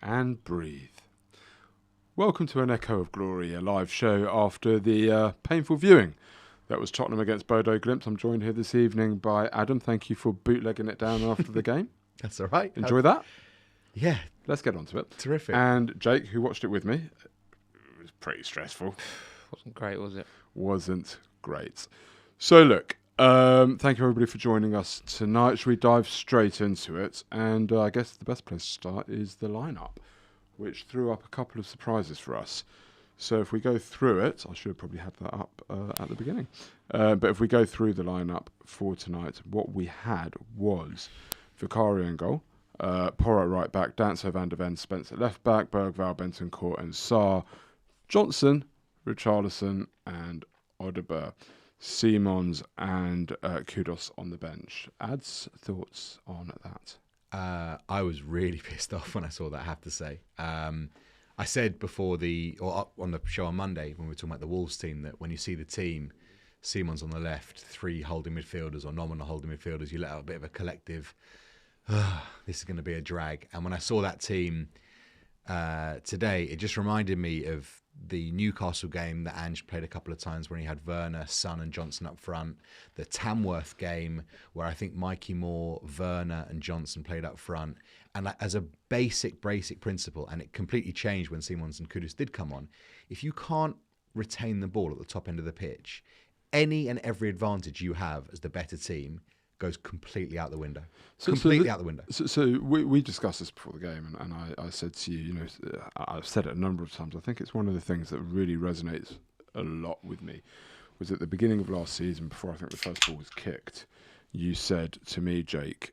and breathe. Welcome to an Echo of Glory, a live show after the painful viewing that was Tottenham against Bodo Glimt. I'm joined here this evening by Adam. Thank you for bootlegging it down after the game. That's all right. Enjoy that? Yeah. Let's get on to it. Terrific. And Jake, who watched it with me, it was pretty stressful. Wasn't great, was it? Wasn't great. So look, thank you everybody for joining us tonight. Should we dive straight into it? And I guess the best place to start is the lineup, which threw up a couple of surprises for us. So if we go through it, I should have probably had that up at the beginning. But if we go through the lineup for tonight, what we had was Vicario in goal, Porro right back, Danso van der Ven, Spencer left back, Bergvall, Bentancur and Sarr, Johnson, Richarlison and Odegaard, Simons and Kudos on the bench. Ads, thoughts on that? I was really pissed off when I saw that, I have to say. I said before on the show on Monday when we were talking about the Wolves team that when you see the team, Simons on the left, 3 holding midfielders or nominal holding midfielders, you let out a bit of a collective, this is going to be a drag. And when I saw that team today, it just reminded me of the Newcastle game that Ange played a couple of times when he had Werner, Son and Johnson up front. The Tamworth game where I think Mikey Moore, Werner and Johnson played up front. And as a basic principle, and it completely changed when Simons and Kudus did come on, if you can't retain the ball at the top end of the pitch, any and every advantage you have as the better team goes completely out the window. Out the window. So we discussed this before the game, and I said to you, I've said it a number of times, I think it's one of the things that really resonates a lot with me, was at the beginning of last season, before I think the first ball was kicked, you said to me, Jake,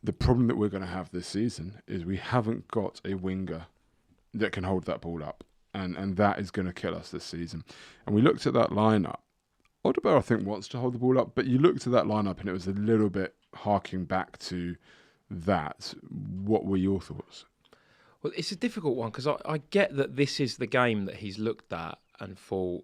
the problem that we're going to have this season is we haven't got a winger that can hold that ball up, and that is going to kill us this season. And we looked at that lineup. Odegaard, I think, wants to hold the ball up, but you looked at that lineup and it was a little bit harking back to that. What were your thoughts? Well, it's a difficult one because I get that this is the game that he's looked at and thought,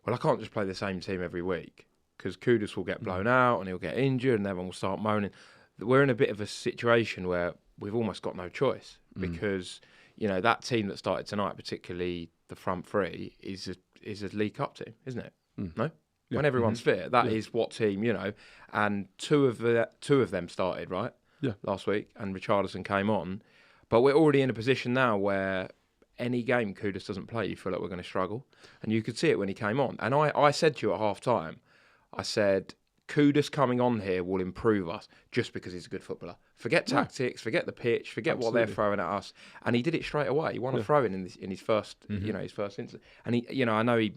well, I can't just play the same team every week because Kudus will get blown out and he'll get injured and everyone will start moaning. We're in a bit of a situation where we've almost got no choice because, that team that started tonight, particularly the front three, is a League Cup team, isn't it? No? Yeah. When everyone's fit, that is what team, and two of them started, right? Yeah. Last week, and Richarlison came on. But we're already in a position now where any game Kudus doesn't play, you feel like we're going to struggle. And you could see it when he came on. And I said to you at half-time, I said, Kudus coming on here will improve us just because he's a good footballer. Forget tactics, forget the pitch, forget what they're throwing at us. And he did it straight away. He won a throw-in in his first, his first instance. And he, I know he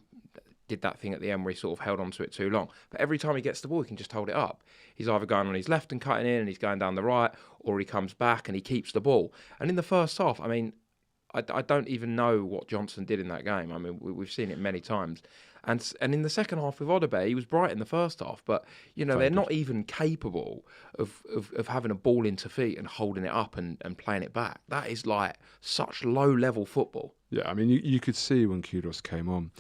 did that thing at the end where he sort of held on to it too long. But every time he gets the ball, he can just hold it up. He's either going on his left and cutting in and he's going down the right, or he comes back and he keeps the ball. And in the first half, I don't even know what Johnson did in that game. We've seen it many times. And in the second half with Odegaard, he was bright in the first half, but they're not even capable of having a ball into feet and holding it up and playing it back. That is like such low level football. Yeah, you could see when Kudos came on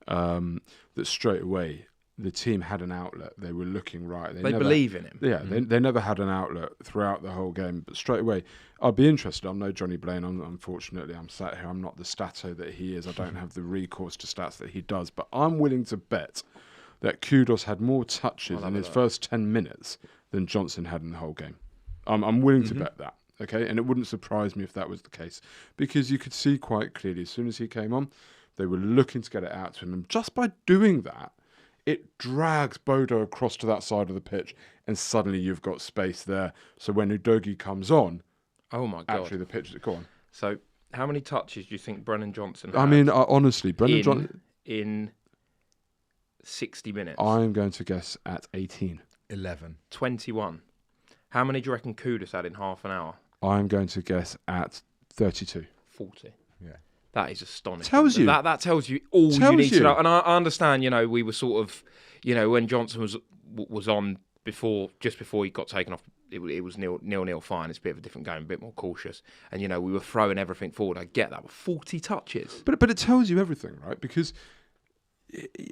that straight away the team had an outlet. They were looking right. They believe in him. Yeah, they never had an outlet throughout the whole game. But straight away, I'd be interested. I'm no Johnny Blaine. Unfortunately, I'm sat here. I'm not the stato that he is. I don't have the recourse to stats that he does. But I'm willing to bet that Kudos had more touches in his first 10 minutes than Johnson had in the whole game. I'm willing to bet that. Okay, and it wouldn't surprise me if that was the case, because you could see quite clearly as soon as he came on, they were looking to get it out to him. And just by doing that, it drags Bodo across to that side of the pitch, and suddenly you've got space there. So when Udogie comes on, oh my God, actually the pitch is gone. So how many touches do you think Brennan Johnson had? Honestly, Brennan Johnson in 60 minutes. I'm going to guess at 18. 11. 21. How many do you reckon Kudus had in half an hour? I'm going to guess at 32. 40. Yeah. That is astonishing. Tells you. That tells you all you need to know. And I understand, we were sort of, when Johnson was on just before he got taken off, it was nil fine. It's a bit of a different game, a bit more cautious. And, we were throwing everything forward. I get that. But 40 touches. But it tells you everything, right? Because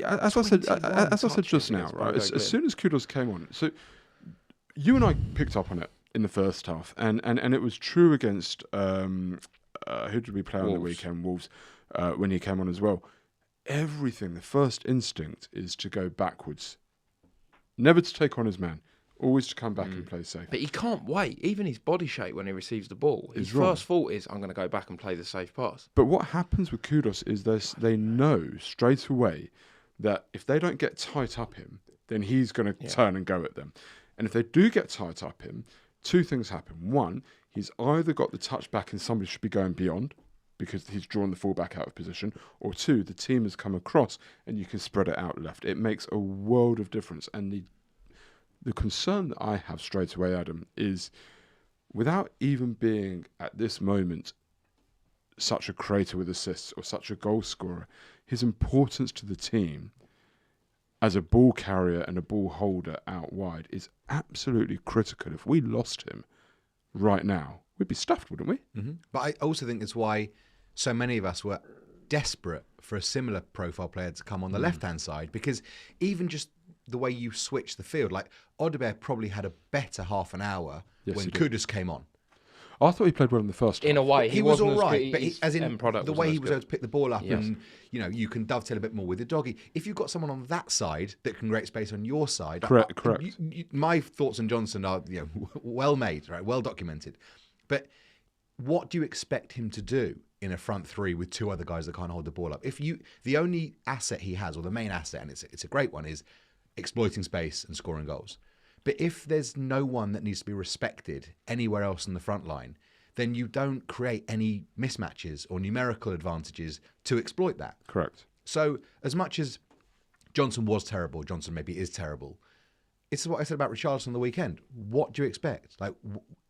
as I said just now, right? As soon as Kudos came on, so you and I picked up on it in the first half, and it was true against who did we play on the Wolves. weekend? Wolves, when he came on as well. Everything, the first instinct is to go backwards, never to take on his man, always to come back and play safe. But he can't wait. Even his body shape when he receives the ball, his Is wrong. first thought is, I'm going to go back and play the safe pass. But what happens with Kudus is they know straight away that if they don't get tight up him, then he's going to turn and go at them. And if they do get tight up him, two things happen. One, he's either got the touch back and somebody should be going beyond because he's drawn the fullback out of position, or two, the team has come across and you can spread it out left. It makes a world of difference. And the concern that I have straight away, Adam, is without even being at this moment such a creator with assists or such a goal scorer, his importance to the team as a ball carrier and a ball holder out wide is absolutely critical. If we lost him right now, we'd be stuffed, wouldn't we? Mm-hmm. But I also think it's why so many of us were desperate for a similar profile player to come on the left-hand side, because even just the way you switch the field, like Odobert probably had a better half an hour when Kudus came on. I thought he played well in the first half. In a way, He was wasn't all as right, good- but his as in end product the wasn't way he as was good. able to pick the ball up, Yes. and you can dovetail a bit more with the doggy. If you've got someone on that side that can create space on your side, Correct. my thoughts on Johnson are well made, right, well documented. But what do you expect him to do in a front three with two other guys that can't hold the ball up? The only asset he has, or the main asset, and it's a great one, is exploiting space and scoring goals. But if there's no one that needs to be respected anywhere else in the front line, then you don't create any mismatches or numerical advantages to exploit that. Correct. So as much as Johnson was terrible, Johnson maybe is terrible, it's what I said about Richarlison on the weekend. What do you expect? Like,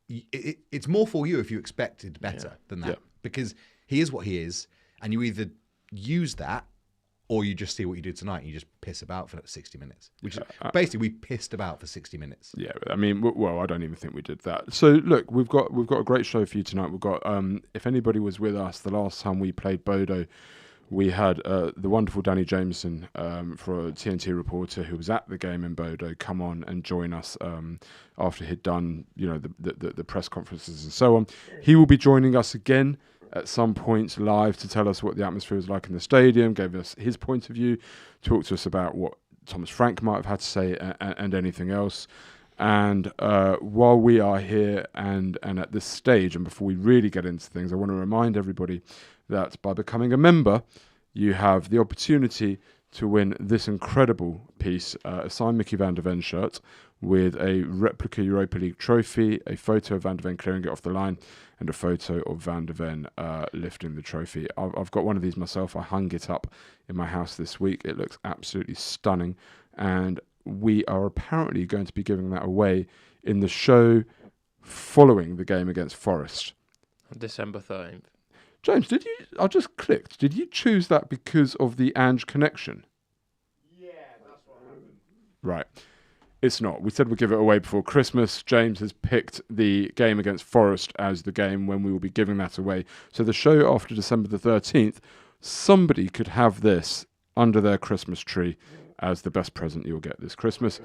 it's more for you if you expected better than that. Yeah. Because he is what he is, and you either use that or you just see what you did tonight and you just piss about for 60 minutes. Which is basically, we pissed about for 60 minutes. Yeah, I mean, well, I don't even think we did that. So look, we've got a great show for you tonight. We've got, if anybody was with us the last time we played Bodo, we had the wonderful Danny Jameson, for a TNT reporter who was at the game in Bodo, come on and join us after he'd done, the press conferences and so on. He will be joining us again at some point live to tell us what the atmosphere was like in the stadium, gave us his point of view, talked to us about what Thomas Frank might have had to say and anything else. And while we are here and at this stage, and before we really get into things, I want to remind everybody that by becoming a member, you have the opportunity to win this incredible piece, a signed Mickey van der Ven shirt with a replica Europa League trophy, a photo of Van der Ven clearing it off the line, and a photo of Van der Ven lifting the trophy. I've got one of these myself. I hung it up in my house this week. It looks absolutely stunning, and we are apparently going to be giving that away in the show following the game against Forest. On December 13th. James, I just clicked. Did you choose that because of the Ange connection? Yeah, that's what happened. Right. It's not. We said we'd give it away before Christmas. James has picked the game against Forest as the game when we will be giving that away. So the show after December the 13th, somebody could have this under their Christmas tree as the best present you'll get this Christmas.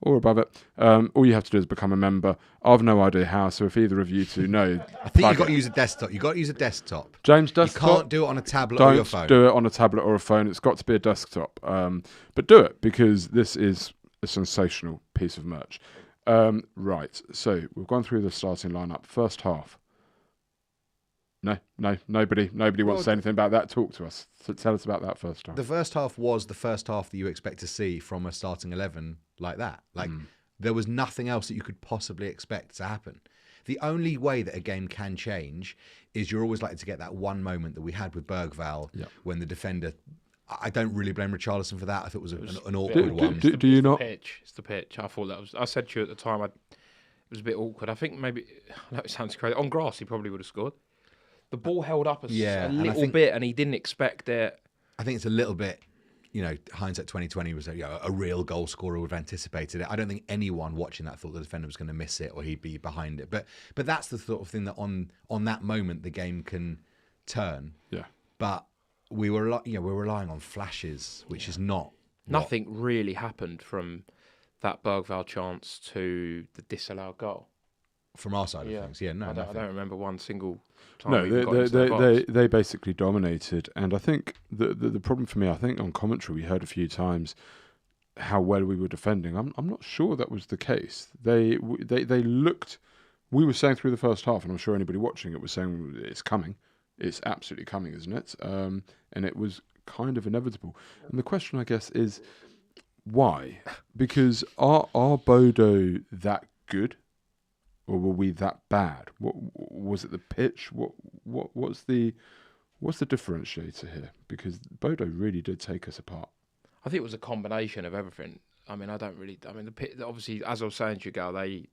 Or above it. All you have to do is become a member. I've no idea how, so if either of you two know... I think you've got to use a desktop. You've got to use a desktop. James, desktop. You can't do it on a tablet or your phone. Don't do it on a tablet or a phone. It's got to be a desktop. But do it, because this is a sensational piece of merch. Right, so we've gone through the starting lineup. First half. Nobody wants to say anything about that. Talk to us. So tell us about that first half. The first half was the first half that you expect to see from a starting 11 like that. Like, there was nothing else that you could possibly expect to happen. The only way that a game can change is you're always likely to get that one moment that we had with Bergvall when the defender... I don't really blame Richarlison for that. I thought it was an awkward one. Do you not? It's the pitch. I thought that was... I said to you at the time, it was a bit awkward. I think maybe... I know it sounds crazy. On grass, he probably would have scored. The ball held up a little bit, and he didn't expect it. I think it's a little bit, hindsight 2020 was a real goal scorer would have anticipated it. I don't think anyone watching that thought the defender was going to miss it or he'd be behind it. But that's the sort of thing that on that moment the game can turn. Yeah. But we were we're relying on flashes, which is not. Nothing really happened from that Bergvall chance to the disallowed goal. From our side of things, no, I nothing. don't remember one single time. No, we even got into the box. they basically dominated, and I think the problem for me, I think on commentary we heard a few times how well we were defending. I'm not sure that was the case. They looked. We were saying through the first half, and I'm sure anybody watching it was saying it's coming. It's absolutely coming, isn't it? And it was kind of inevitable. And the question, I guess, is why? Because are Bodo that good? Or were we that bad? What was it? The pitch? What's the differentiator here? Because Bodo really did take us apart. I think it was a combination of everything. I mean, the pit. Obviously, as I was saying to you, Gal, they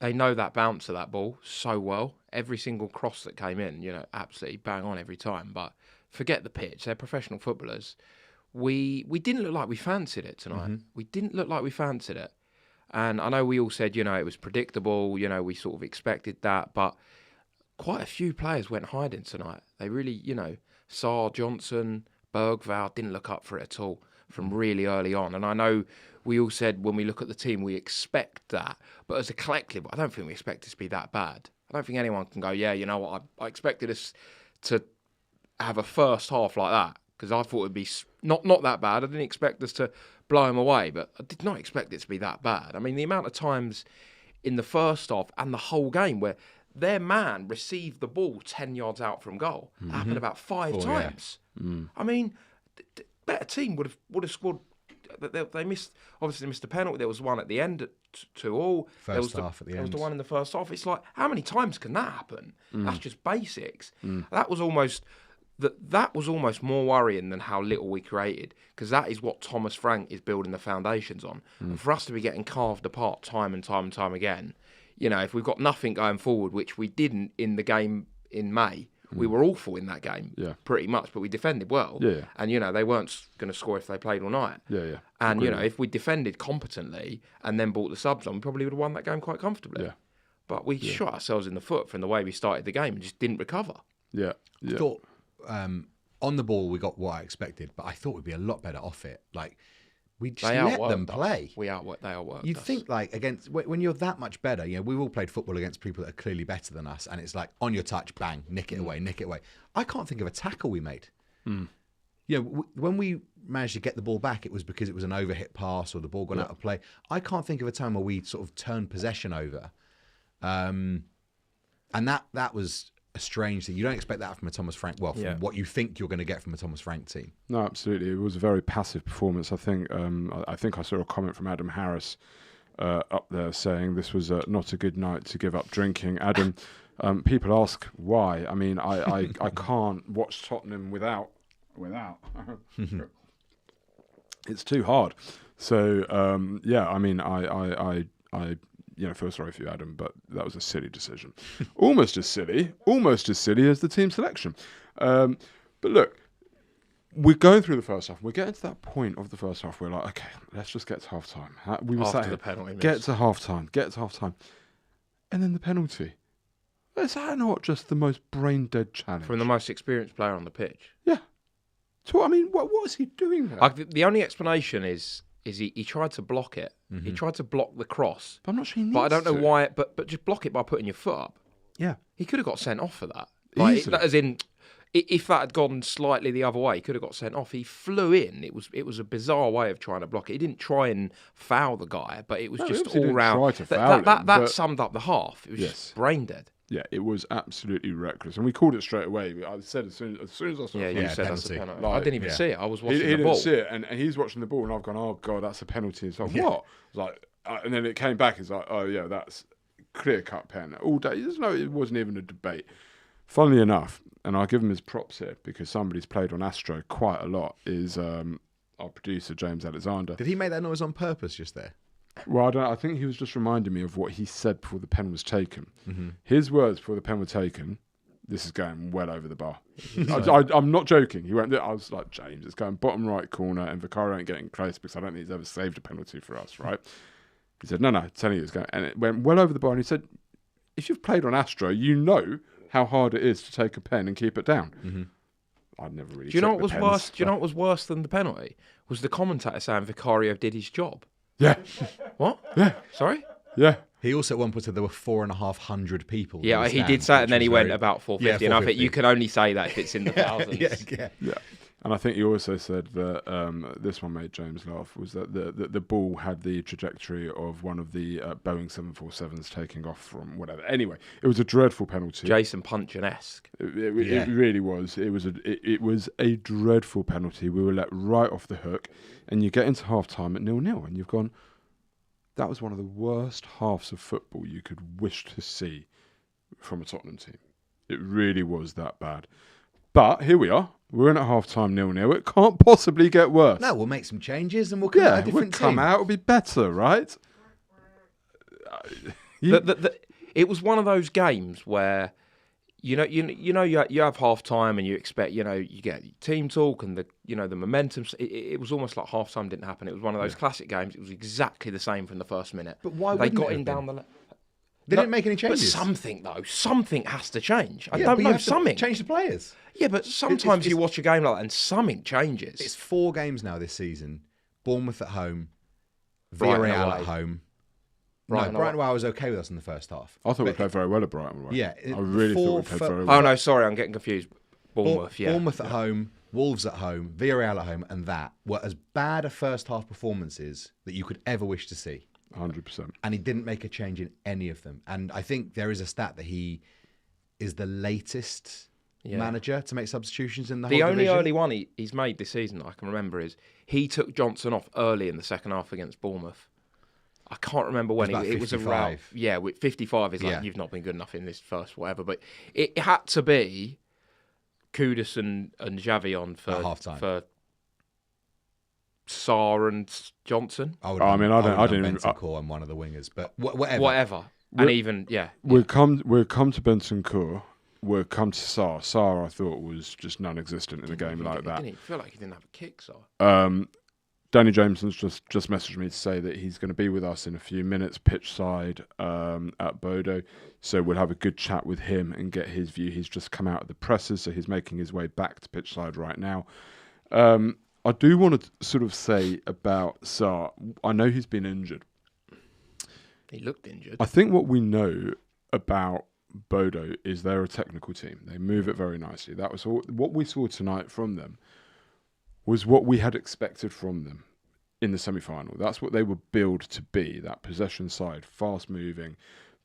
know that bounce of that ball so well. Every single cross that came in, absolutely bang on every time. But forget the pitch; they're professional footballers. We didn't look like we fancied it tonight. Mm-hmm. We didn't look like we fancied it. And I know we all said, it was predictable, we sort of expected that, but quite a few players went hiding tonight. They really, Sarr, Johnson, Bergvall didn't look up for it at all from really early on. And I know we all said when we look at the team, we expect that. But as a collective, I don't think we expect it to be that bad. I don't think anyone can go, what, I expected us to have a first half like that, because I thought it would be not that bad. I didn't expect us to blow him away, but I did not expect it to be that bad. I mean, the amount of times in the first half and the whole game where their man received the ball 10 yards out from goal. That happened about five times. Yeah. I mean, better team would have scored. They missed the penalty. There was one at the end at 2-2. First half at the end. There was the one in the first half. It's like, how many times can that happen? That's just basics. That was almost more worrying than how little we created, because that is what Thomas Frank is building the foundations on. And for us to be getting carved apart time and time and time again, if we've got nothing going forward, which we didn't in the game in May, we were awful in that game, pretty much, but we defended well. Yeah. And, they weren't going to score if they played all night. Yeah. And, if we defended competently and then brought the subs on, we probably would have won that game quite comfortably. Yeah. But we shot ourselves in the foot from the way we started the game and just didn't recover. Yeah. I thought on the ball we got what I expected, but I thought we'd be a lot better off it. Like, we just let them play. They outworked You us. think, like, against when you're that much better, we've all played football against people that are clearly better than us, and it's like, on your touch, bang, nick it away. I can't think of a tackle we made. When we managed to get the ball back, it was because it was an overhit pass or the ball gone out of play. I can't think of a time where we sort of turned possession over. And that was a strange thing. You don't expect that from a Thomas Frank. Well, from what you think you're going to get from a Thomas Frank team. No, absolutely. It was a very passive performance. I think I saw a comment from Adam Harris up there saying this was not a good night to give up drinking. Adam, people ask why. I mean, I can't watch Tottenham without. It's too hard. So I mean, I feel sorry for you, Adam, but that was a silly decision. Almost as silly as the team selection. But look, we're going through the first half. We're getting to that point of the first half where we're like, okay, let's just get to half time. We were after the penalty. Get to half time. And then the penalty. Is that not just the most brain dead challenge? From the most experienced player on the pitch. Yeah. So, I mean, what is he doing there? The only explanation is he tried to block it. Mm-hmm. He tried to block the cross. But I'm not sure he needs to. But I don't know why. But just block it by putting your foot up. Yeah. He could have got sent off for that. Easily. As in, if that had gone slightly the other way, he could have got sent off. He flew in. It was a bizarre way of trying to block it. He didn't try and foul the guy, but it was just all round. That summed up the half. It was just brain dead. Yeah, it was absolutely reckless, and we called it straight away. I said as soon as I saw it. You said that's a penalty. I didn't even see it. I was watching the ball. He didn't see it, and he's watching the ball, and I've gone, oh god, that's a penalty. It's like what? It's like, and then it came back. It's like, oh yeah, that's clear cut pen all day. It wasn't even a debate. Funnily enough, and I'll give him his props here because somebody's played on Astro quite a lot. Is our producer James Alexander? Did he make that noise on purpose just there? Well, I think he was just reminding me of what he said before the pen was taken. Mm-hmm. His words before the pen was taken, this is going well over the bar. I'm not joking. He went. I was like, James, it's going bottom right corner, and Vicario ain't getting close because I don't think he's ever saved a penalty for us, right? He said, no, telling you it's going, and it went well over the bar. And he said, if you've played on Astro, you know how hard it is to take a pen and keep it down. Mm-hmm. I'd never really. Do you know checked what was the pens, worse? Do you know what was worse than the penalty? Was the commentator saying Vicario did his job? Yeah, What? yeah, Sorry? yeah. He also at one point said there were 4,500 people. in Yeah, the he stand, did say it, which and then was he went very- about 450. And I think you can only say that if it's in the thousands. Yeah. Yeah, and I think he also said that this one made James laugh, was that the ball had the trajectory of one of the Boeing 747s taking off from whatever. Anyway, it was a dreadful penalty. Jason Puncheon-esque. It really was. It was a dreadful penalty. We were let right off the hook, and you get into half time at 0-0, and you've gone. That was one of the worst halves of football you could wish to see from a Tottenham team. It really was that bad. But here we are. We're in at half-time 0-0. It can't possibly get worse. No, we'll make some changes and we'll come out a we'll different come team. out. It'll be better, right? It was one of those games where you have half time and you expect you get team talk and the momentum. It was almost like half time didn't happen. It was one of those classic games. It was exactly the same from the first minute. But why they wouldn't got it in have down been? the? They didn't make any changes. But something has to change. I Yeah, don't but you know have to something. change the players. Yeah, but sometimes you watch a game like that and something changes. It's 4 games now this season. Bournemouth at home, Brighton Villarreal away. at home. Brighton No, Brighton away was okay with us in the first half. I thought we But- played very well at Brighton. Right? Yeah, I really thought we played very well. Oh no, sorry, I'm getting confused. Bournemouth, yeah. Bournemouth at home, Wolves at home, Villarreal at home, and that were as bad a first half performances that you could ever wish to see. 100%. And he didn't make a change in any of them. And I think there is a stat that he is the latest manager to make substitutions in the whole The only division. early one he's made this season that I can remember is he took Johnson off early in the second half against Bournemouth. I can't remember when It was about around. 55. Yeah, 55 is like, Yeah. you've not been good enough in this first whatever. But it had to be Kudus and Javion At half-time. for Sarr and Johnson. I I mean, I didn't. Bentancur on one of the wingers, but whatever. Whatever. And even, yeah. We'll come to Bentancur. We'll come to Sarr. Sarr, I thought, was just non-existent in a game like that. Didn't he feel like he didn't have a kick, Sarr? Danny Jameson's just messaged me to say that he's going to be with us in a few minutes, pitchside at Bodo. So we'll have a good chat with him and get his view. He's just come out of the presses, so he's making his way back to pitchside right now. I do want to sort of say about Sarr, I know he's been injured. He looked injured. I think what we know about Bodo is they're a technical team. They move it very nicely. That was all, what we saw tonight from them was what we had expected from them in the semi-final. That's what they were billed to be, that possession side, fast-moving,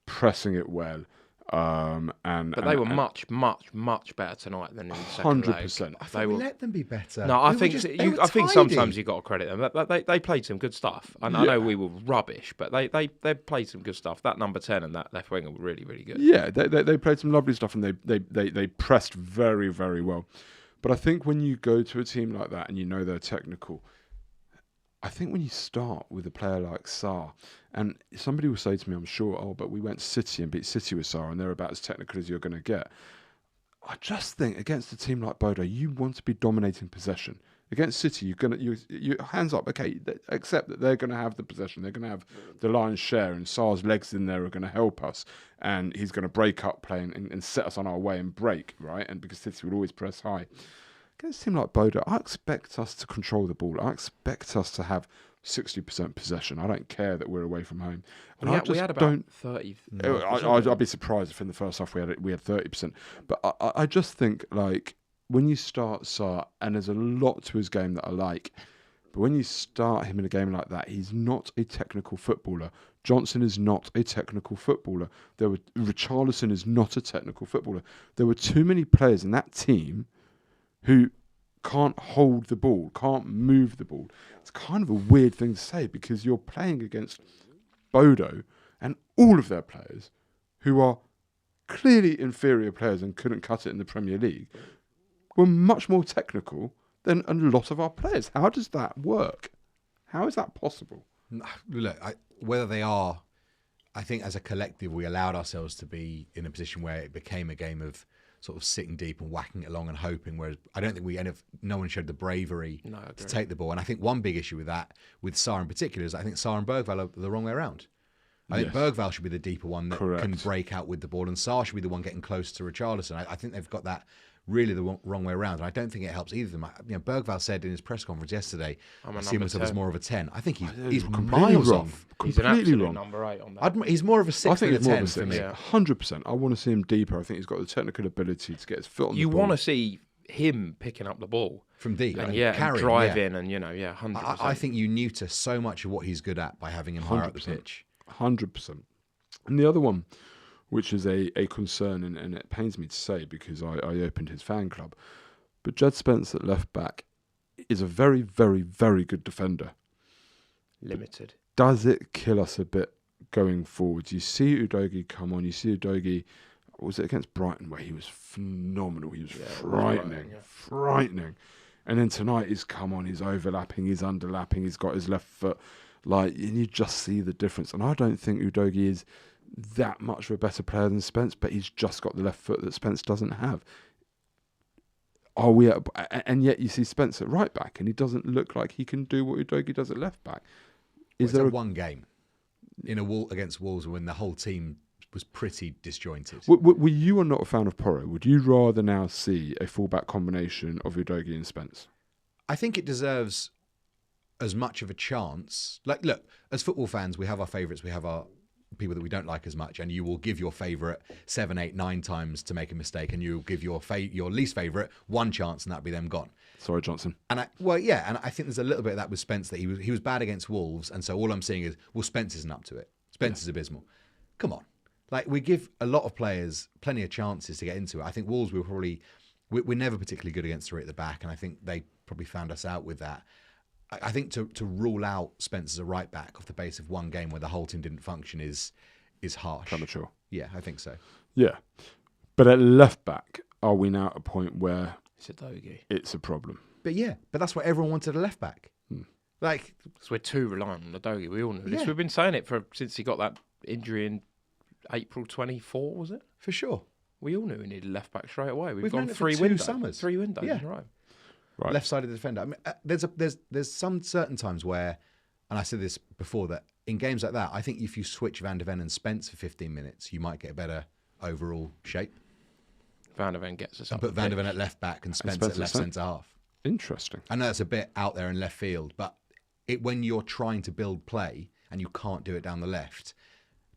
pressing it well. But they were much better tonight than in the second 100%. leg. I thought we let them be better. No, I They were think just- I they were think tidy. sometimes you got to credit them. They played some good stuff. And I know we were rubbish, but they played some good stuff. That number 10 and that left winger were really, really good. Yeah, they played some lovely stuff and they pressed very, very well. But I think when you go to a team like that and you know they're technical, I think when you start with a player like Sarr, and somebody will say to me, I'm sure, oh, but we went to City and beat City with Sarr and they're about as technical as you're going to get. I just think against a team like Bodo, you want to be dominating possession. Against City, you hands up, okay, accept that they're going to have the possession, they're going to have the lion's share, and Sarr's legs in there are going to help us, and he's going to break up play and set us on our way and break, right? And because City will always press high. Against a team like Bodo, I expect us to control the ball. I expect us to have 60% possession. I don't care that we're away from home. And We had about 30. I'd be surprised if in the first half we had 30%. But I just think, like, when you start Sarr, and there's a lot to his game that I like, but when you start him in a game like that, he's not a technical footballer. Johnson is not a technical footballer. Richarlison is not a technical footballer. There were too many players in that team who can't hold the ball, can't move the ball. It's kind of a weird thing to say because you're playing against Bodo and all of their players who are clearly inferior players and couldn't cut it in the Premier League were much more technical than a lot of our players. How does that work? How is that possible? Look, whether they are, I think as a collective, we allowed ourselves to be in a position where it became a game of sort of sitting deep and whacking it along and hoping, whereas I don't think no one showed the bravery to take the ball. And I think one big issue with that, with Sarr in particular, is I think Sarr and Bergvall are the wrong way around. I think Bergvall should be the deeper one that can break out with the ball, and Sarr should be the one getting close to Richarlison. I think they've got that really the wrong way around. And I don't think it helps either of them. Bergvall said in his press conference yesterday, I see myself as more of a 10. I think he's miles off. He's an absolute number 8 on that. He's more of a 6 than a 10 for me. 100%. I want to see him deeper. I think he's got the technical ability to get his foot on the ball. You want to see him picking up the ball from deep and driving and 100%. I think you neuter so much of what he's good at by having him higher up the pitch. 100%. And the other one, which is a concern, and it pains me to say because I opened his fan club, but Jed Spence at left back is a very, very, very good defender. Limited. Does it kill us a bit going forward? You see Udogie come on. You see Udogie. Was it against Brighton where he was phenomenal? He was frightening. And then tonight he's come on. He's overlapping. He's underlapping. He's got his left foot. And you just see the difference. And I don't think Udogie is that much of a better player than Spence, but he's just got the left foot that Spence doesn't have. And yet you see Spence at right back, and he doesn't look like he can do what Udogie does at left back. Is there one game in against Wolves when the whole team was pretty disjointed? Were you not a fan of Porro? Would you rather now see a fullback combination of Udogie and Spence? I think it deserves as much of a chance. Look, as football fans, we have our favourites, we have our people that we don't like as much, and you will give your favourite 7, 8, 9 times to make a mistake, and you'll give your least favourite one chance, and that'll be them gone. Sorry, Johnson. And I think there's a little bit of that with Spence, that he was bad against Wolves, and so all I'm seeing is, Spence isn't up to it. Spence is abysmal. Come on. We give a lot of players plenty of chances to get into it. I think Wolves we're never particularly good against three at the back, and I think they probably found us out with that. I think to rule out Spence as a right back off the base of one game where the whole team didn't function is harsh. Premature. Yeah, I think so. Yeah. But at left back, are we now at a point where it's a problem? But that's what everyone wanted a left back. Because we're too reliant on Udogie. We all know this. We've been saying it since he got that injury in April 24, was it? For sure. We all knew we needed a left back straight away. We've gone gone 3 windows. 3 windows in a row. Right. Left-sided defender. I mean, there's some certain times where, and I said this before, that in games like that, I think if you switch Van der Ven and Spence for 15 minutes, you might get a better overall shape. Van der Ven gets us up. Put Van der Ven at left back and Spence at left centre half. Interesting. I know that's a bit out there in left field, but when you're trying to build play and you can't do it down the left,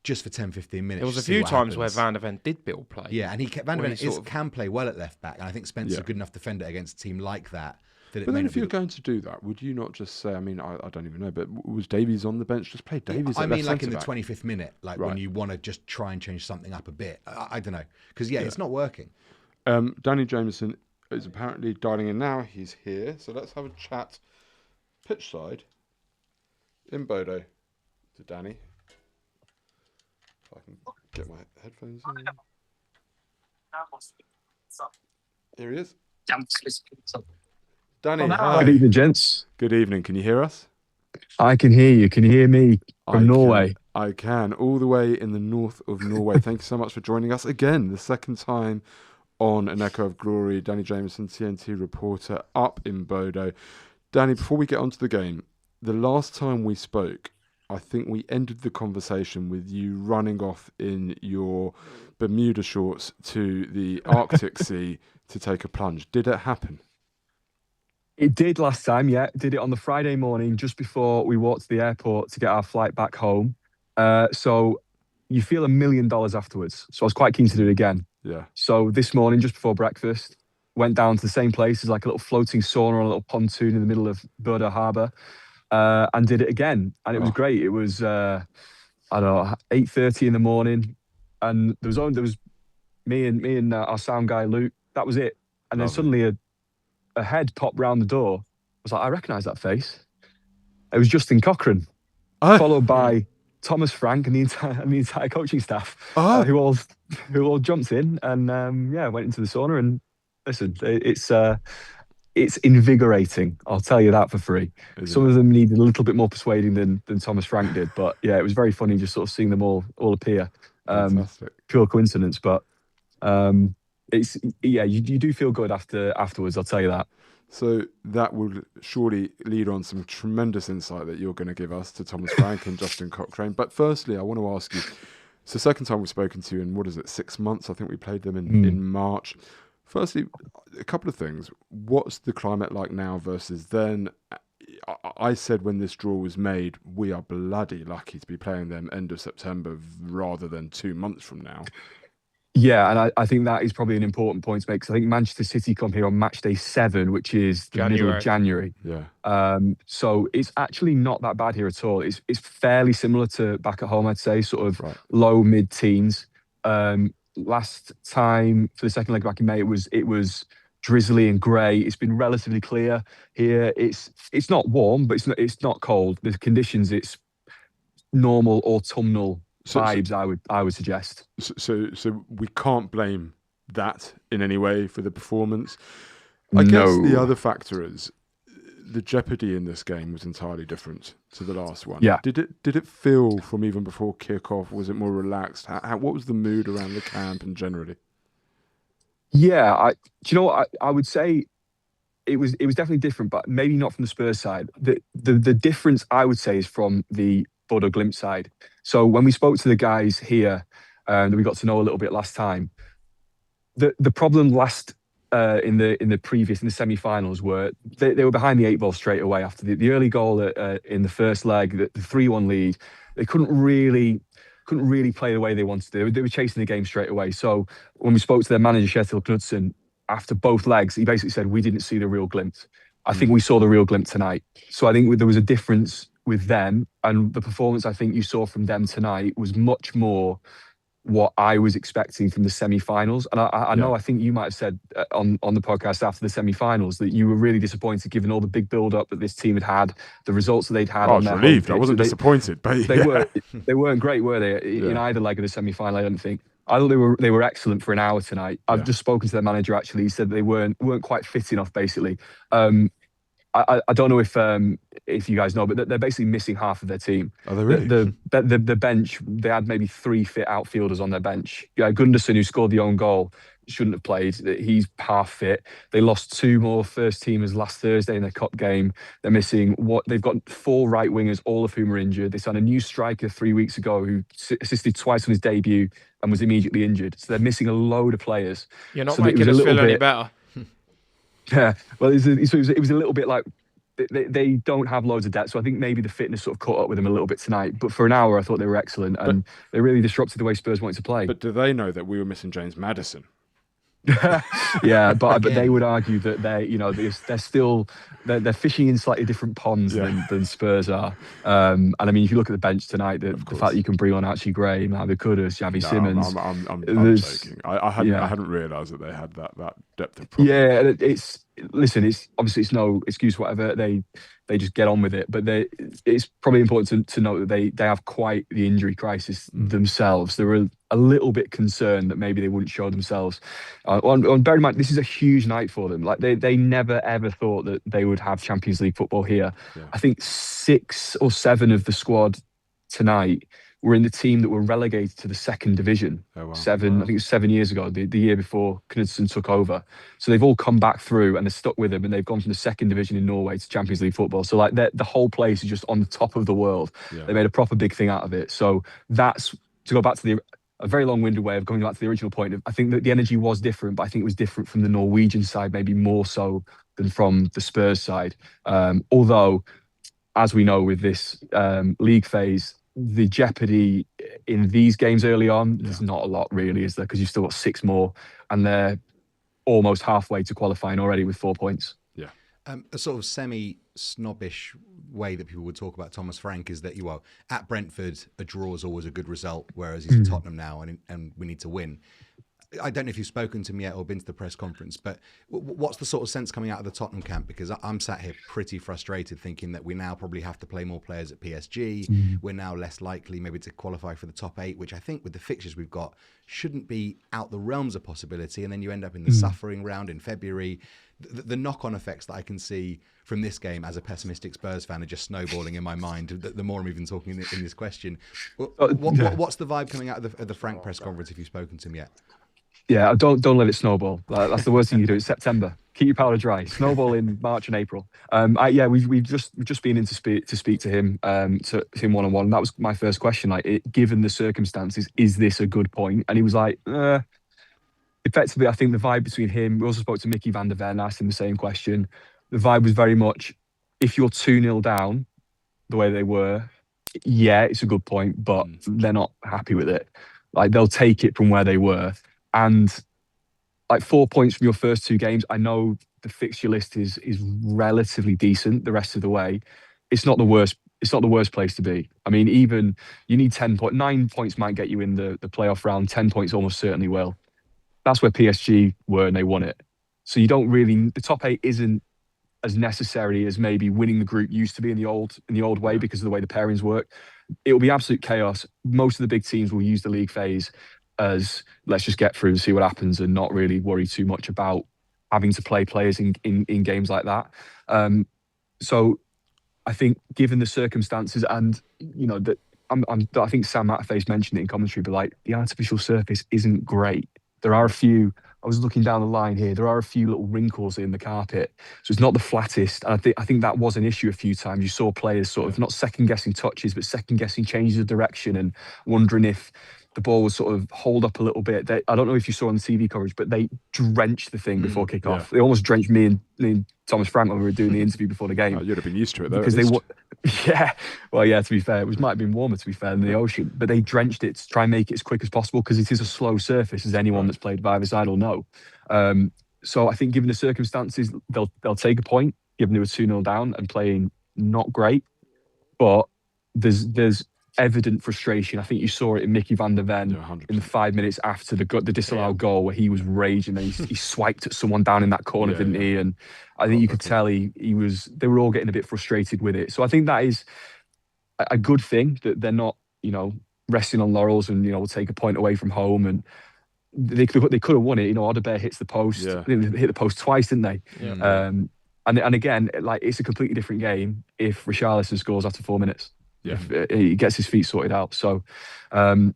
just for 10, 15 minutes. There was a few times where Van der Ven did build play. Yeah, and Van der Ven can play well at left back, and I think Spence is a good enough defender against a team like that. But then if you're going to do that, would you not just say, I mean, I don't even know, but was Davies on the bench? Just play Davies at left in the 25th minute, when you want to just try and change something up a bit. I don't know. Because, it's not working. Danny Jameson is apparently dialing in now. He's here. So let's have a chat pitchside in Bodo to Danny. If I can get my headphones in. Here he is. Danny, hi. Good evening, gents. Good evening. Can you hear us? I can hear you. Can you hear me from Norway? I can. All the way in the north of Norway. Thank you so much for joining us again. The second time on An Echo of Glory. Danny Jameson, TNT reporter up in Bodo. Danny, before we get onto the game, the last time we spoke, I think we ended the conversation with you running off in your Bermuda shorts to the Arctic Sea to take a plunge. Did it happen? It did last time, yeah. Did it on the Friday morning just before we walked to the airport to get our flight back home. So you feel $1 million afterwards. So I was quite keen to do it again. Yeah. So this morning, just before breakfast, went down to the same place as like a little floating sauna on a little pontoon in the middle of Bodo Harbour. And did it again, and it was great. It was 8:30 in the morning, and there was me and our sound guy Luke. That was it. And then suddenly a head popped round the door. I was like, I recognise that face. It was Justin Cochran, followed by Thomas Frank and the entire coaching staff, who all jumped in and went into the sauna. And listen, it's invigorating. I'll tell you that for free. Some of them needed a little bit more persuading than Thomas Frank did, but yeah, it was very funny just sort of seeing them all appear. Pure coincidence, but you do feel good afterwards. I'll tell you that. So that would surely lead on some tremendous insight that you're going to give us to Thomas Frank and Justin Cochrane. But firstly, I want to ask you. It's the second time we've spoken to you in 6 months? I think we played them in March. Firstly, a couple of things. What's the climate like now versus then? I said when this draw was made, we are bloody lucky to be playing them end of September rather than 2 months from now. Yeah, and I think that is probably an important point to make, because I think Manchester City come here on match day 7, which is the middle of January. Yeah. So it's actually not that bad here at all. It's fairly similar to back at home, I'd say, sort of low mid-teens. Last time for the second leg back in May, it was drizzly and grey. It's been relatively clear here. It's not warm, but it's not cold. The conditions, it's normal autumnal vibes. I would suggest. So we can't blame that in any way for the performance. I guess the other factor is the jeopardy in this game was entirely different to the last one. Yeah. Did it feel from even before kickoff? Was it more relaxed? What was the mood around the camp and generally? Yeah, do you know what I would say? It was definitely different, but maybe not from the Spurs side. The difference I would say is from the Bodo Glimt side. So when we spoke to the guys here, that we got to know a little bit last time, the problem in the semi-finals were they were behind the 8-ball straight away after the early goal in the first leg, the 3-1 lead. They couldn't really play the way they wanted to. They were chasing the game straight away. So when we spoke to their manager, Kjetil Knudsen, after both legs, he basically said, we didn't see the real Glimt. I think we saw the real Glimt tonight. So I think there was a difference with them, and the performance I think you saw from them tonight was much more what I was expecting from the semi-finals. And I know, I think you might have said on the podcast after the semi-finals that you were really disappointed given all the big build-up that this team had, the results that they'd had. I was relieved. I wasn't disappointed, but they weren't great, were they? In either leg of the semi-final, I don't think. I thought they were excellent for an hour tonight. I've just spoken to their manager, actually. He said they weren't quite fit enough, basically. I don't know if you guys know, but they're basically missing half of their team. Are they really? The bench, they had maybe 3 fit outfielders on their bench. Gunderson, who scored the own goal, shouldn't have played. He's half fit. They lost 2 more first teamers last Thursday in their cup game. They're missing they've got 4 right wingers, all of whom are injured. They signed a new striker 3 weeks ago who assisted twice on his debut and was immediately injured. So they're missing a load of players. You're not making us feel any better. Yeah, well, it was a little bit like they don't have loads of depth, so I think maybe the fitness sort of caught up with them a little bit tonight. But for an hour, I thought they were excellent, and they really disrupted the way Spurs wanted to play. But do they know that we were missing James Maddison? Yeah, but they would argue that they're fishing in slightly different ponds than Spurs are. And I mean, if you look at the bench tonight, the fact that you can bring on Archie Gray, Mohamed Kudus, Xavi Simons. I'm joking. I hadn't realised that they had that depth of problem. Yeah, it's obviously it's no excuse whatever. They just get on with it. But it's probably important to note that they have quite the injury crisis themselves. They were a little bit concerned that maybe they wouldn't show themselves. Bear in mind, this is a huge night for them. Like they never ever thought that they would have Champions League football here. Yeah. I think 6 or 7 of the squad tonight were in the team that were relegated to the 2nd division. Oh, wow. 7, I think it was 7 years ago, the year before Knudsen took over. So they've all come back through and they're stuck with him, and they've gone from the 2nd division in Norway to Champions League football. So like the whole place is just on the top of the world. Yeah. They made a proper big thing out of it. So that's, to go back to a very long-winded way of going back to the original point. I think that the energy was different, but I think it was different from the Norwegian side, maybe more so than from the Spurs side. Although, as we know with this league phase, the jeopardy in these games early on, there's not a lot really, is there? Because you've still got 6 more, and they're almost halfway to qualifying already with 4 points. Yeah. A sort of semi-snobbish way that people would talk about Thomas Frank is that at Brentford, a draw is always a good result, whereas he's at Tottenham now and we need to win. I don't know if you've spoken to him yet or been to the press conference, but what's the sort of sense coming out of the Tottenham camp? Because I'm sat here pretty frustrated thinking that we now probably have to play more players at PSG. We're now less likely maybe to qualify for the top 8, which I think with the fixtures we've got shouldn't be out the realms of possibility. And then you end up in the suffering round in February. The knock-on effects that I can see from this game as a pessimistic Spurs fan are just snowballing in my mind. The more I'm even talking in this question. What's the vibe coming out of the Frank press conference if you've spoken to him yet? Yeah, don't let it snowball. That's the worst thing you do. It's September. Keep your powder dry. Snowball in March and April. We've just been in to speak to him one-on-one. And that was my first question. Like, given the circumstances, is this a good point? And he was like, effectively, I think the vibe between him, we also spoke to Mickey van der Ven, asked him the same question. The vibe was very much, if you're 2-0 down, the way they were, yeah, it's a good point, but they're not happy with it. Like, they'll take it from where they were. And like 4 points from your first two games, I know the fixture list is relatively decent the rest of the way. It's not the worst. It's not the worst place to be. I mean, even you need 9 points might get you in the playoff round. 10 points almost certainly will. That's where PSG were and they won it. So you don't really, the top eight isn't as necessary as maybe winning the group used to be in the old way because of the way the pairings work. It will be absolute chaos. Most of the big teams will use the league phase as let's just get through and see what happens and not really worry too much about having to play players in games like that. So I think given the circumstances and that I think Sam Matterface mentioned it in commentary, but like the artificial surface isn't great. There are a few. I was looking down the line here. There are a few little wrinkles in the carpet, so it's not the flattest. And I think that was an issue a few times. You saw players sort of not second guessing touches, but second guessing changes of direction and wondering if the ball was sort of hold up a little bit. I don't know if you saw on the TV coverage, but they drenched the thing before kickoff. Yeah. They almost drenched me and Thomas Frank when we were doing the interview before the game. Oh, you'd have been used to it though. Because well, yeah, to be fair, it might have been warmer to be fair than the ocean, but they drenched it to try and make it as quick as possible because it is a slow surface, as anyone that's played by the side will know. So I think given the circumstances, they'll take a point, given they were 2-0 down and playing not great, but there's evident frustration. I think you saw it in Mickey van der Ven in the 5 minutes after the disallowed goal where he was raging and he swiped at someone down in that corner, didn't he? And I think you could tell they were all getting a bit frustrated with it. So I think that is a good thing that they're not, resting on laurels and, will take a point away from home. And they could have won it. Odebear hits the post. Yeah. They hit the post twice, didn't they? Yeah. And again, like it's a completely different game if Richarlison scores after 4 minutes. Yeah. If he gets his feet sorted out. So, given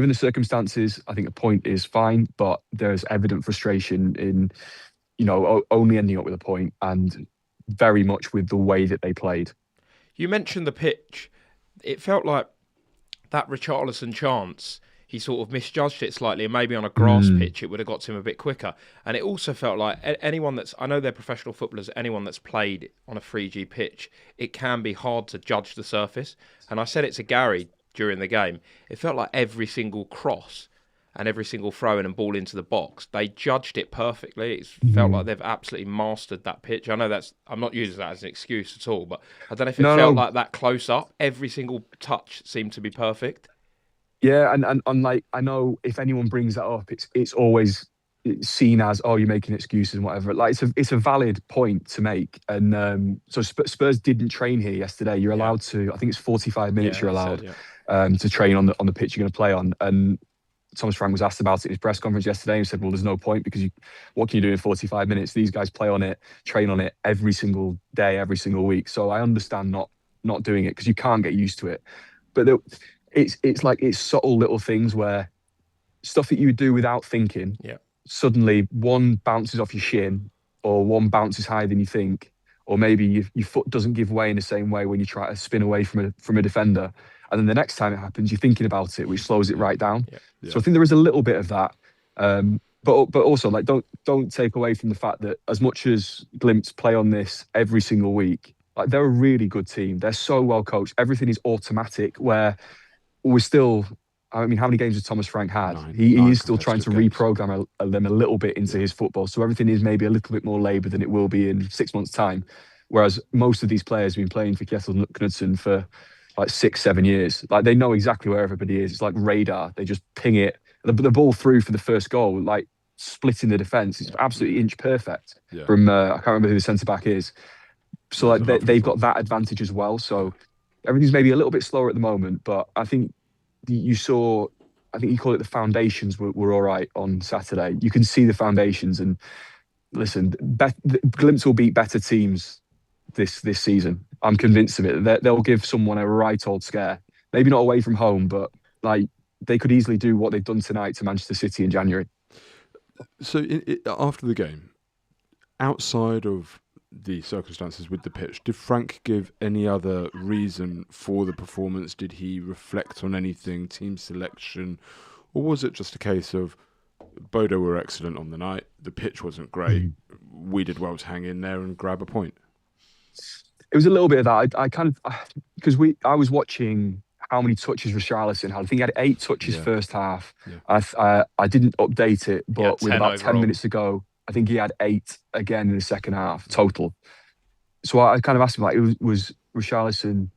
the circumstances, I think a point is fine, but there's evident frustration in, only ending up with a point and very much with the way that they played. You mentioned the pitch. It felt like that Richarlison chance, he sort of misjudged it slightly, and maybe on a grass pitch it would have got to him a bit quicker. And it also felt like anyone I know they're professional footballers, anyone that's played on a 3G pitch, it can be hard to judge the surface. And I said it to Gary during the game, it felt like every single cross and every single throw in and ball into the box, they judged it perfectly. It felt like they've absolutely mastered that pitch. I know I'm not using that as an excuse at all, but I don't know if it felt like that close up. Every single touch seemed to be perfect. Yeah, and like I know if anyone brings that up, it's always seen as you're making excuses and whatever. Like it's a valid point to make. And so Spurs didn't train here yesterday. You're allowed to. I think it's 45 minutes. You're allowed to train on the pitch you're going to play on. And Thomas Frank was asked about it in his press conference yesterday and said, "Well, there's no point because what can you do in 45 minutes? These guys play on it, train on it every single day, every single week. So I understand not doing it because you can't get used to it, but." It's like it's subtle little things where stuff that you would do without thinking, suddenly one bounces off your shin or one bounces higher than you think, or maybe your foot doesn't give way in the same way when you try to spin away from a defender, and then the next time it happens, you're thinking about it, which slows it right down. So I think there is a little bit of that, but also like don't take away from the fact that as much as Glimps play on this every single week, like they're a really good team. They're so well coached. Everything is automatic. Where we're still, I mean, how many games has Thomas Frank had? He is still trying to reprogram them a little bit into his football. So everything is maybe a little bit more laboured than it will be in 6 months' time. Whereas most of these players have been playing for Kjetil Knudsen for like 6-7 years. Like they know exactly where everybody is. It's like radar. They just ping it. The ball through for the first goal, like splitting the defence. It's absolutely inch perfect from, I can't remember who the centre-back is. So like they've got that advantage as well. So everything's maybe a little bit slower at the moment, but I think you call it the foundations were all right on Saturday. You can see the foundations, and listen, Glimps will beat better teams this season. I'm convinced of it. They'll give someone a right old scare. Maybe not away from home, but like they could easily do what they've done tonight to Manchester City in January. So after the game, outside of the circumstances with the pitch, did Frank give any other reason for the performance? Did he reflect on anything, team selection, or was it just a case of Bodo were excellent on the night. The pitch wasn't great. We did well to hang in there and grab a point. It was a little bit of that. I kind of, because I was watching how many touches Richarlison had. I think he had 8 touches first half. Yeah. I didn't update it, but with about overall. 10 minutes to go, I think he had 8 again in the second half total. So I kind of asked him, like, was Richarlison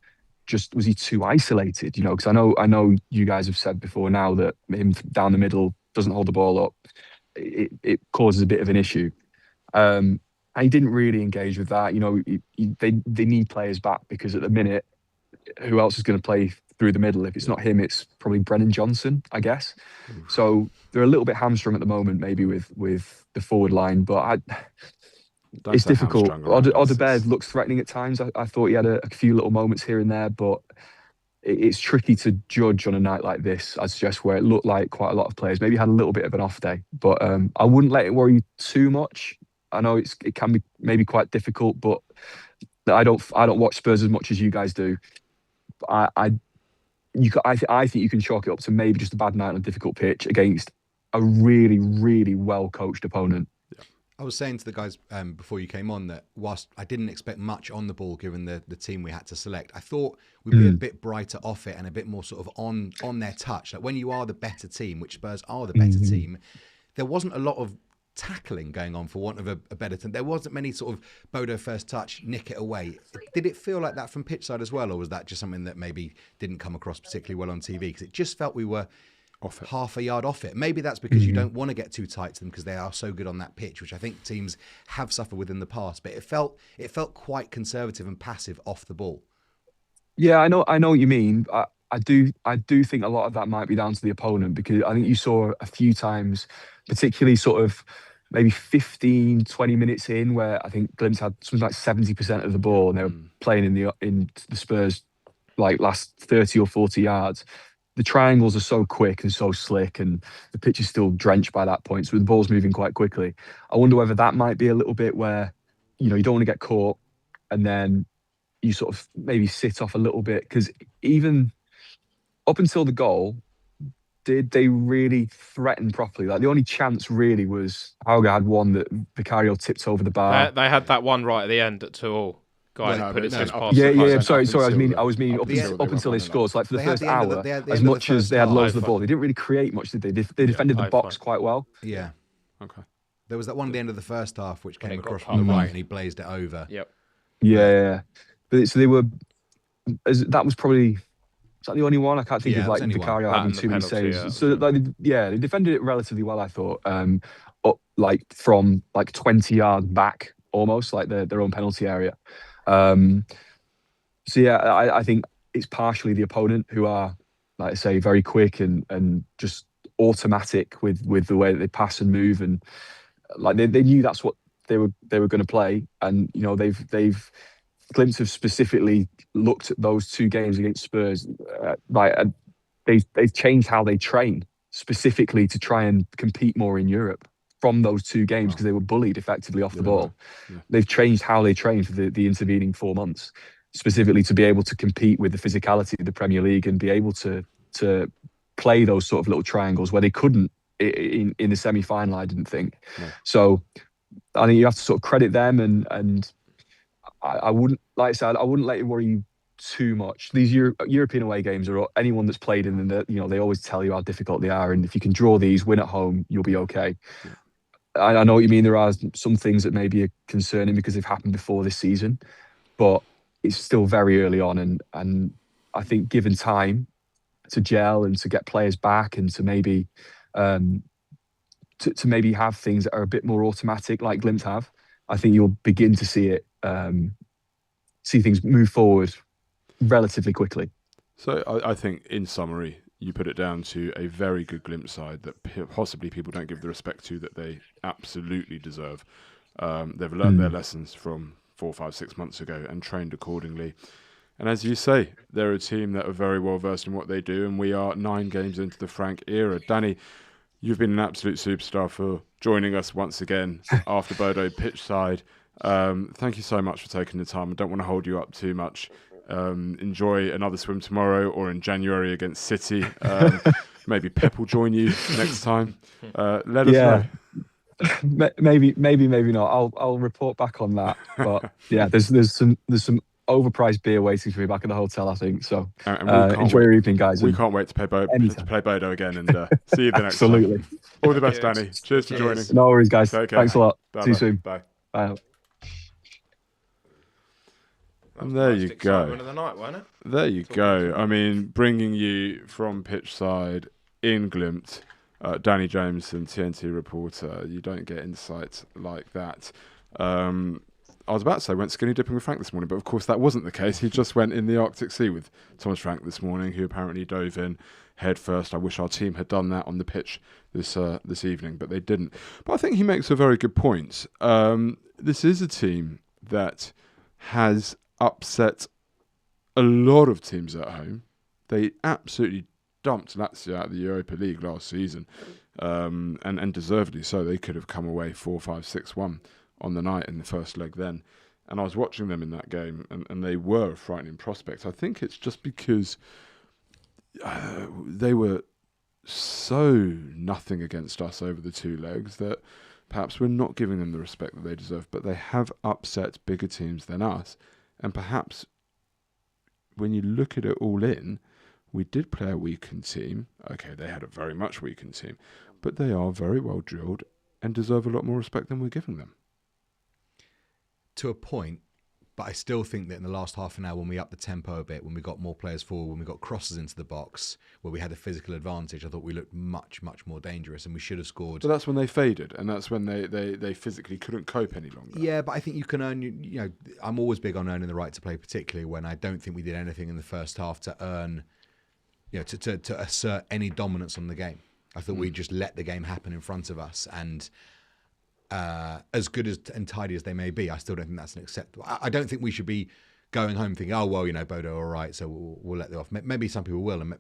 was he too isolated? You know, because I know you guys have said before now that him down the middle doesn't hold the ball up. It causes a bit of an issue. And he didn't really engage with that. You know, they need players back, because at the minute, who else is going to play through the middle? If it's not him, it's probably Brennan Johnson, I guess. So they're a little bit hamstrung at the moment, maybe with the forward line. But it's difficult. Odegaard looks threatening at times. I thought he had a few little moments here and there, but it's tricky to judge on a night like this, I suggest, where it looked like quite a lot of players maybe had a little bit of an off day. But I wouldn't let it worry you too much. I know it can be maybe quite difficult, but I don't watch Spurs as much as you guys do. I think you can chalk it up to maybe just a bad night on a difficult pitch against a really, really well coached opponent. I was saying to the guys before you came on that whilst I didn't expect much on the ball given the team we had to select, I thought we'd be a bit brighter off it and a bit more sort of on their touch. Like when you are the better team, which Spurs are the better team, there wasn't a lot of tackling going on, for want of a better term. There wasn't many sort of Bodo first touch, nick it away. Did it feel like that from Pitchside as well, or was that just something that maybe didn't come across particularly well on TV? Because it just felt we were half a yard off it. Maybe that's because you don't want to get too tight to them because they are so good on that pitch, which I think teams have suffered with in the past. But it felt quite conservative and passive off the ball. Yeah, I know what you mean. I do think a lot of that might be down to the opponent, because I think you saw a few times, particularly sort of maybe 15, 20 minutes in, where I think Glimpse had something like 70% of the ball and they were playing in the Spurs like last 30 or 40 yards. The triangles are so quick and so slick, and the pitch is still drenched by that point, so the ball's moving quite quickly. I wonder whether that might be a little bit where, you know, you don't want to get caught and then you sort of maybe sit off a little bit, because even up until the goal, did they really threaten properly? Like the only chance really was Hauger had one that Vicario tipped over the bar. They had that one right at the end at 2-2. Put it just past. Yeah. Sorry. I was meaning up until they scored. So like for the first hour, as much as they had loads of the ball, they didn't really create much, did they? They defended the box quite well. Yeah. Okay. There was that one at the end of the first half which came across from the right and he blazed it over. Yep. Yeah. But so they were. That was probably. Is that the only one? I can't think of like Vicario having too many saves. Yeah. So they defended it relatively well, I thought. Up like from like 20 yards back, almost like their own penalty area. So yeah, I think it's partially the opponent who are, like I say, very quick and just automatic with the way that they pass and move, and like they knew that's what they were going to play, and you know they've Glimpse have specifically looked at those 2 games against Spurs, they've changed how they train specifically to try and compete more in Europe from those 2 games, because they were bullied effectively off the ball. Yeah. They've changed how they train for the intervening 4 months, specifically to be able to compete with the physicality of the Premier League and be able to play those sort of little triangles where they couldn't in the semi-final, I didn't think. No. So I think you have to sort of credit them, and I wouldn't, like I said, I wouldn't let it worry you too much. These European away games, are anyone that's played in them, you know, they always tell you how difficult they are, and if you can draw these, win at home, you'll be okay. Yeah. I know what you mean. There are some things that maybe are concerning because they've happened before this season, but it's still very early on, and I think given time to gel and to get players back and to maybe to maybe have things that are a bit more automatic, like Glimpse have, I think you'll begin to see it see things move forward relatively quickly. So I think, in summary, you put it down to a very good Glimpse side that possibly people don't give the respect to that they absolutely deserve. They've learned their lessons from 4, 5, 6 months ago and trained accordingly. And as you say, they're a team that are very well versed in what they do, and we are 9 games into the Frank era. Danny, you've been an absolute superstar for joining us once again after Bodo Pitchside. Thank you so much for taking the time. I don't want to hold you up too much. Enjoy another swim tomorrow or in January against City. maybe Pep will join you next time. Let us know. Maybe not. I'll report back on that. But yeah, there's some overpriced beer waiting for me back at the hotel, I think. So And we can't enjoy wait. your evening, guys. We can't wait to play Bodo again and see you the next Absolutely. time. All the best, Cheers. Danny. Cheers for joining. No worries, guys. Take care. Thanks a lot. Bye-bye. See you soon. Bye. Bye. And there you go. Of the night, wasn't it? There you go. I mean, bringing you from Pitchside in Glimt, Danny Jameson, TNT reporter. You don't get insight like that. I was about to say went skinny dipping with Frank this morning, but of course that wasn't the case. He just went in the Arctic Sea with Thomas Frank this morning, who apparently dove in head first. I wish our team had done that on the pitch this evening, but they didn't. But I think he makes a very good point. This is a team that has upset a lot of teams at home. They absolutely dumped Lazio out of the Europa League last season, and deservedly so. They could have come away 4-5-6-1 on the night in the first leg then. And I was watching them in that game, and they were a frightening prospect. I think it's just because they were so nothing against us over the two legs that perhaps we're not giving them the respect that they deserve. But they have upset bigger teams than us. And perhaps when you look at it all in, we did play a weakened team. Okay, they had a very much weakened team. But they are very well drilled and deserve a lot more respect than we're giving them. To a point, but I still think that in the last half an hour, when we upped the tempo a bit, when we got more players forward, when we got crosses into the box, where we had a physical advantage, I thought we looked much, much more dangerous, and we should have scored. But that's when they faded, and that's when they physically couldn't cope any longer. Yeah, but I think you can earn, I'm always big on earning the right to play, particularly when I don't think we did anything in the first half to earn, to assert any dominance on the game. I thought we just let the game happen in front of us, and as good as and tidy as they may be, I still don't think that's an acceptable. I don't think we should be going home thinking, oh, well, Bodo all right, so we'll let them off. Maybe some people will, and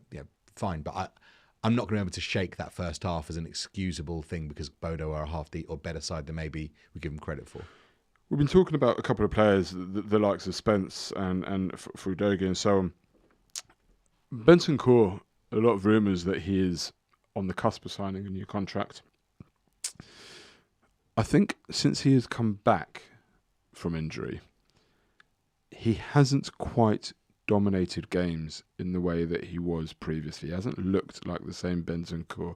fine, but I'm not going to be able to shake that first half as an excusable thing because Bodo are a half the or better side than maybe we give them credit for. We've been talking about a couple of players, the likes of Spence and Frudogi and so on. Bentancur, a lot of rumours that he is on the cusp of signing a new contract. I think since he has come back from injury, he hasn't quite dominated games in the way that he was previously. He hasn't looked like the same Bentancur,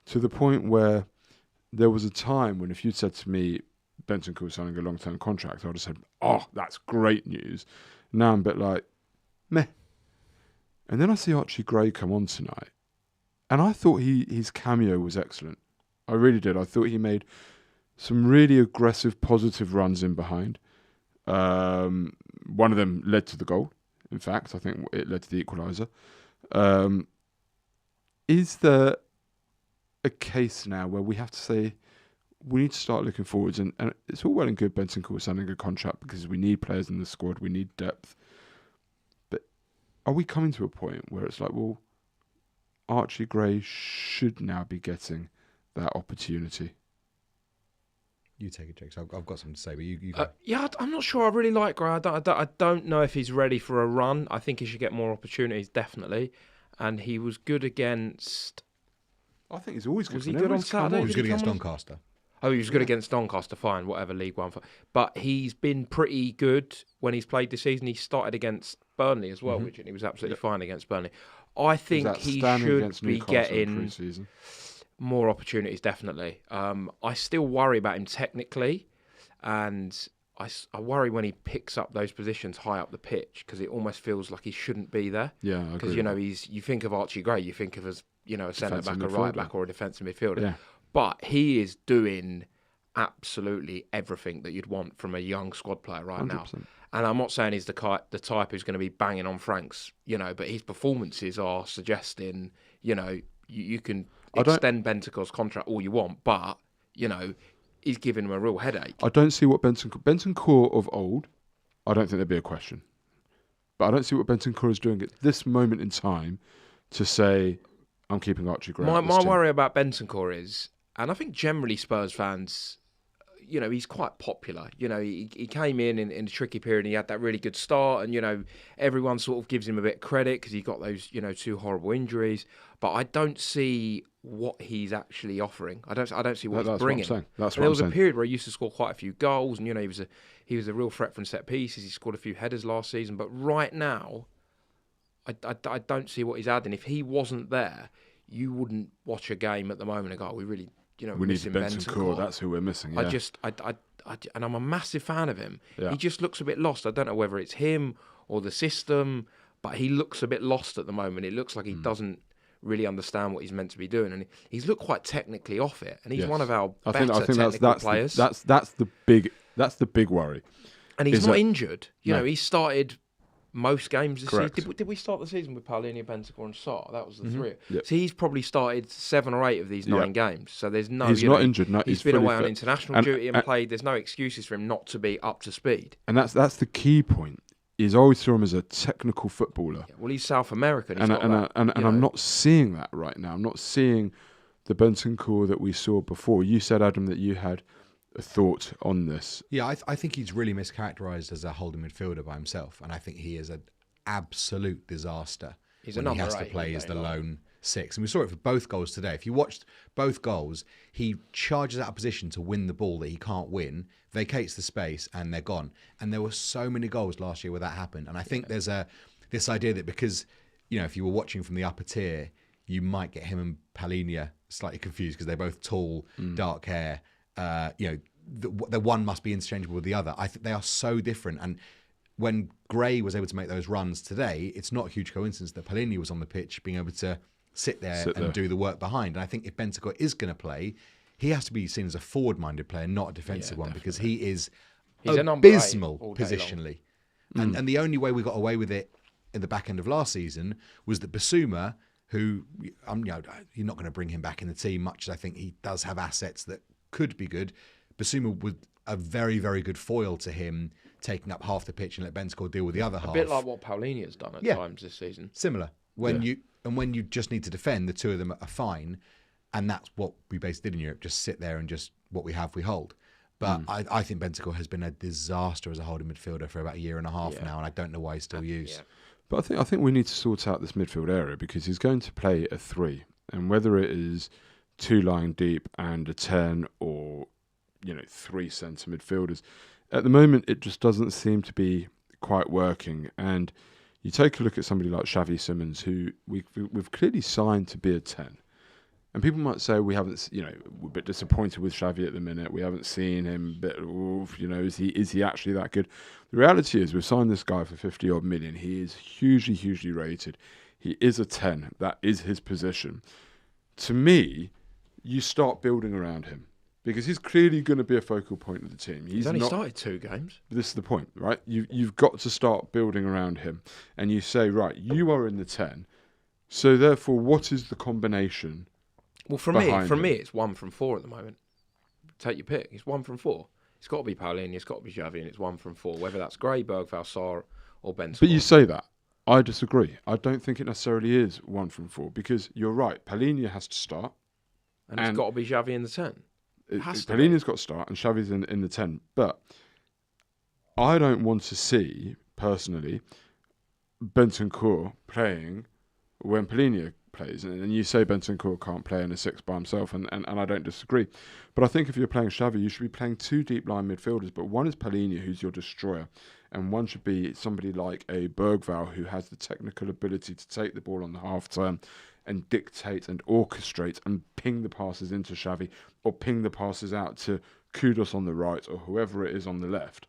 to the point where there was a time when if you'd said to me Bentancur was signing a long-term contract, I would have said, oh, that's great news. Now I'm a bit like, meh. And then I see Archie Gray come on tonight, and I thought his cameo was excellent. I really did. I thought he made some really aggressive, positive runs in behind. One of them led to the goal. In fact, I think it led to the equaliser. Is there a case now where we have to say we need to start looking forwards? And it's all well and good Bentancur signing a contract because we need players in the squad, we need depth. But are we coming to a point where it's like, well, Archie Gray should now be getting that opportunity? You take it, Jake. So I've got something to say, but you go. I'm not sure. I really like Gray. I don't know if he's ready for a run. I think he should get more opportunities, definitely. And he was good against. I think he's always good. Was he good on Saturday? He was good against Doncaster. Oh, he was good against Doncaster. Fine, whatever, League One. But he's been pretty good when he's played this season. He started against Burnley as well, which he was absolutely fine against Burnley. I think he should be getting more opportunities, definitely. I still worry about him technically, and I worry when he picks up those positions high up the pitch because it almost feels like he shouldn't be there. Yeah, because you think of Archie Gray, you think of as a centre back, a right back, or a defensive midfielder. Yeah. But he is doing absolutely everything that you'd want from a young squad player right 100%. Now. And I'm not saying he's the type who's going to be banging on Franks, but his performances are suggesting, you can extend Bentancur's contract all you want, but, he's giving him a real headache. I don't see what Bentancur of old, I don't think there'd be a question. But I don't see what Bentancur is doing at this moment in time to say, I'm keeping Archie Gray. My worry about Bentancur is, and I think generally Spurs fans, he's quite popular. He came in a tricky period and he had that really good start, and everyone sort of gives him a bit of credit because he got those 2 horrible injuries. But I don't see what he's actually offering. I don't see what he's bringing. There was a period where he used to score quite a few goals, and he was a real threat from set pieces. He scored a few headers last season, but right now, I don't see what he's adding. If he wasn't there, you wouldn't watch a game at the moment and go, we really. We need Bentancur. That's who we're missing. Yeah. And I'm a massive fan of him. Yeah. He just looks a bit lost. I don't know whether it's him or the system, but he looks a bit lost at the moment. It looks like he doesn't really understand what he's meant to be doing, and he's looked quite technically off it. And he's one of our better technical players. That's the big worry. And he's not injured. He started most games this Correct. season. Did we start the season with Paulinho, Bentancur and Sarr? That was the 3. Yep. So he's probably started 7 or 8 of these 9 games. So there's no... He's not injured. No, he's been away on international duty and played. There's no excuses for him not to be up to speed. And that's the key point. Is I always saw him as a technical footballer. Yeah, well, he's South American. And I'm not seeing that right now. I'm not seeing the Bentancur that we saw before. You said, Adam, that you had a thought on this. Yeah, I think he's really mischaracterised as a holding midfielder by himself, and I think he is an absolute disaster when he has to play as the lone 6. And we saw it for both goals today. If you watched both goals, he charges out of position to win the ball that he can't win, vacates the space, and they're gone. And there were so many goals last year where that happened. And I think there's this idea that because, if you were watching from the upper tier, you might get him and Paulinho slightly confused because they're both tall, dark hair. The one must be interchangeable with the other. I think they are so different. And when Gray was able to make those runs today, it's not a huge coincidence that Paulinho was on the pitch being able to sit there and do the work behind. And I think if Bentancur is going to play, he has to be seen as a forward-minded player, not a defensive one, because he's abysmal positionally. And the only way we got away with it in the back end of last season was that Basuma, who you're not going to bring him back in the team much as I think he does have assets that could be good. Basuma was a very, very good foil to him, taking up half the pitch and let Bentancur deal with the other half. A bit like what Paulinho's done at times this season. Similar. When you just need to defend, the two of them are fine, and that's what we basically did in Europe. Just sit there and just what we have, we hold. But I think Bentancur has been a disaster as a holding midfielder for about a year and a half now, and I don't know why he's still used. Yeah. But I think we need to sort out this midfield area because he's going to play a 3, and whether it is 2 lying deep and a 10 or 3 centre midfielders, at the moment it just doesn't seem to be quite working. And you take a look at somebody like Xavi Simons, who we've clearly signed to be a 10. And people might say we're a bit disappointed with Xavi at the minute. We haven't seen him. Is he actually that good? The reality is we've signed this guy for 50 odd million. He is hugely rated. He is a 10. That is his position. To me, you start building around him because he's clearly going to be a focal point of the team. He's only started 2 games. This is the point, right? You've got to start building around him, and you say, right, you are in the 10. So therefore, what is the combination? Well, for me, it's 1 from 4 at the moment. Take your pick. It's 1 from 4. It's got to be Paulinho, it's got to be Xavi, and it's 1 from 4. Whether that's Gray, Bergvall, Sarr, or Bentancur. But you say that. I disagree. I don't think it necessarily is 1 from 4 because you're right. Paulinho has to start, and it's got to be Xavi in the 10. Paulinho's got to start, and Xavi's in the 10. But I don't want to see personally Bentancur playing when Paulinho plays, and you say Bentancur can't play in a 6 by himself, and I don't disagree. But I think if you're playing Xavi, you should be playing 2 deep line midfielders, but one is Paulinho, who's your destroyer, and one should be somebody like a Bergvall, who has the technical ability to take the ball on the half turn and dictate and orchestrate and ping the passes into Xavi or ping the passes out to Kudus on the right or whoever it is on the left.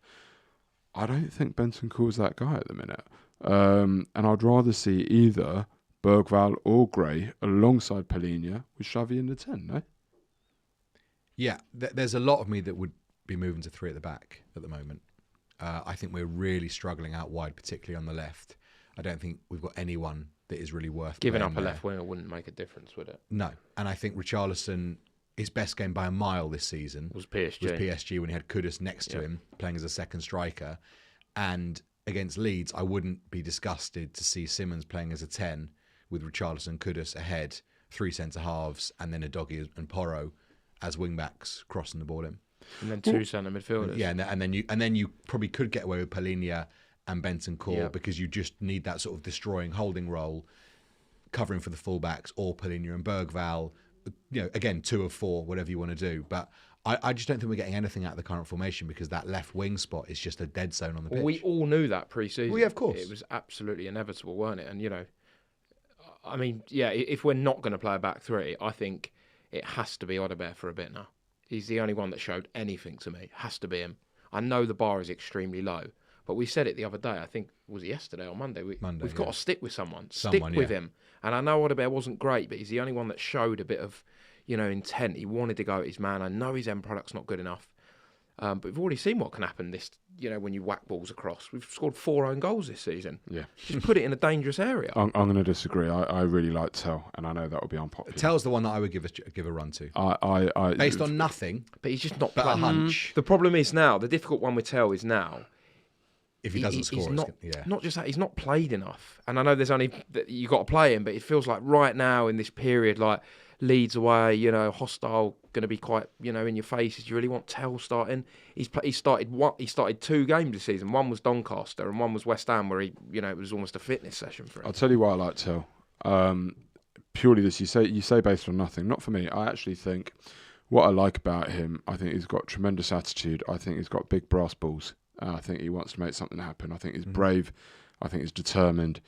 I don't think Bentancur's that guy at the minute. And I'd rather see either Bergvall or Gray alongside Paulinho with Xavi in the 10, no? Yeah, there's a lot of me that would be moving to 3 at the back at the moment. I think we're really struggling out wide, particularly on the left. I don't think we've got anyone that is really worth giving up a there. left winger wouldn't make a difference, would it? No, and I think Richarlison, his best game by a mile this season was PSG when he had Kudus next to him playing as a second striker, and against Leeds, I wouldn't be disgusted to see Simons playing as a 10 with Richarlison, Kudus ahead, 3 centre halves, and then Udogie and Porro as wing backs crossing the ball in. And then two centre midfielders. Yeah, and then you probably could get away with Palhinha and Bentancur because you just need that sort of destroying holding role, covering for the fullbacks, or Palhinha and Bergvall. Again, 2 of 4, whatever you want to do. But I just don't think we're getting anything out of the current formation because that left wing spot is just a dead zone on the pitch. We all knew that pre-season. Well, yeah, of course. It was absolutely inevitable, weren't it? And, if we're not going to play a back three, I think it has to be Odobert for a bit now. He's the only one that showed anything to me. It has to be him. I know the bar is extremely low, but we said it the other day. I think, was it yesterday or Monday? We've got to stick with someone. Stick with him. And I know Odobert wasn't great, but he's the only one that showed a bit of, intent. He wanted to go at his man. I know his end product's not good enough. But we've already seen what can happen when you whack balls across. We've scored 4 own goals this season. Yeah. Just put it in a dangerous area. I'm going to disagree. I really like Tell, and I know that will be unpopular. Tell's the one that I would give a run to. Based on nothing. But he's just not a hunch. The problem is now, the difficult one with Tell is now, if he doesn't score, not just that, he's not played enough. And I know there's only you got to play him, but it feels like right now in this period, like Leeds away, hostile, going to be quite, in your faces. Do you really want Tell starting? He started 2 games this season. One was Doncaster and one was West Ham, where it was almost a fitness session for him. I'll tell you why I like Tell. Purely this, you say based on nothing. Not for me. I actually think what I like about him, I think he's got tremendous attitude. I think he's got big brass balls. I think he wants to make something happen. I think he's brave. I think he's determined.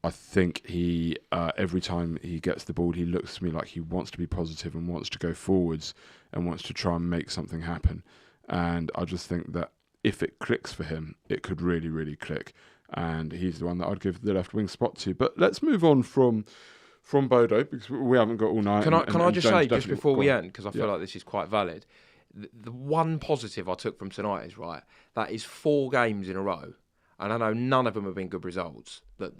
I think he, every time he gets the ball, he looks to me like he wants to be positive and wants to go forwards and wants to try and make something happen. And I just think that if it clicks for him, it could really, really click. And he's the one that I'd give the left wing spot to. But let's move on from Bodo, because we haven't got all night. Can I just say, just before we end, because I feel like this is quite valid, the one positive I took from tonight is, that is 4 games in a row. And I know none of them have been good results. That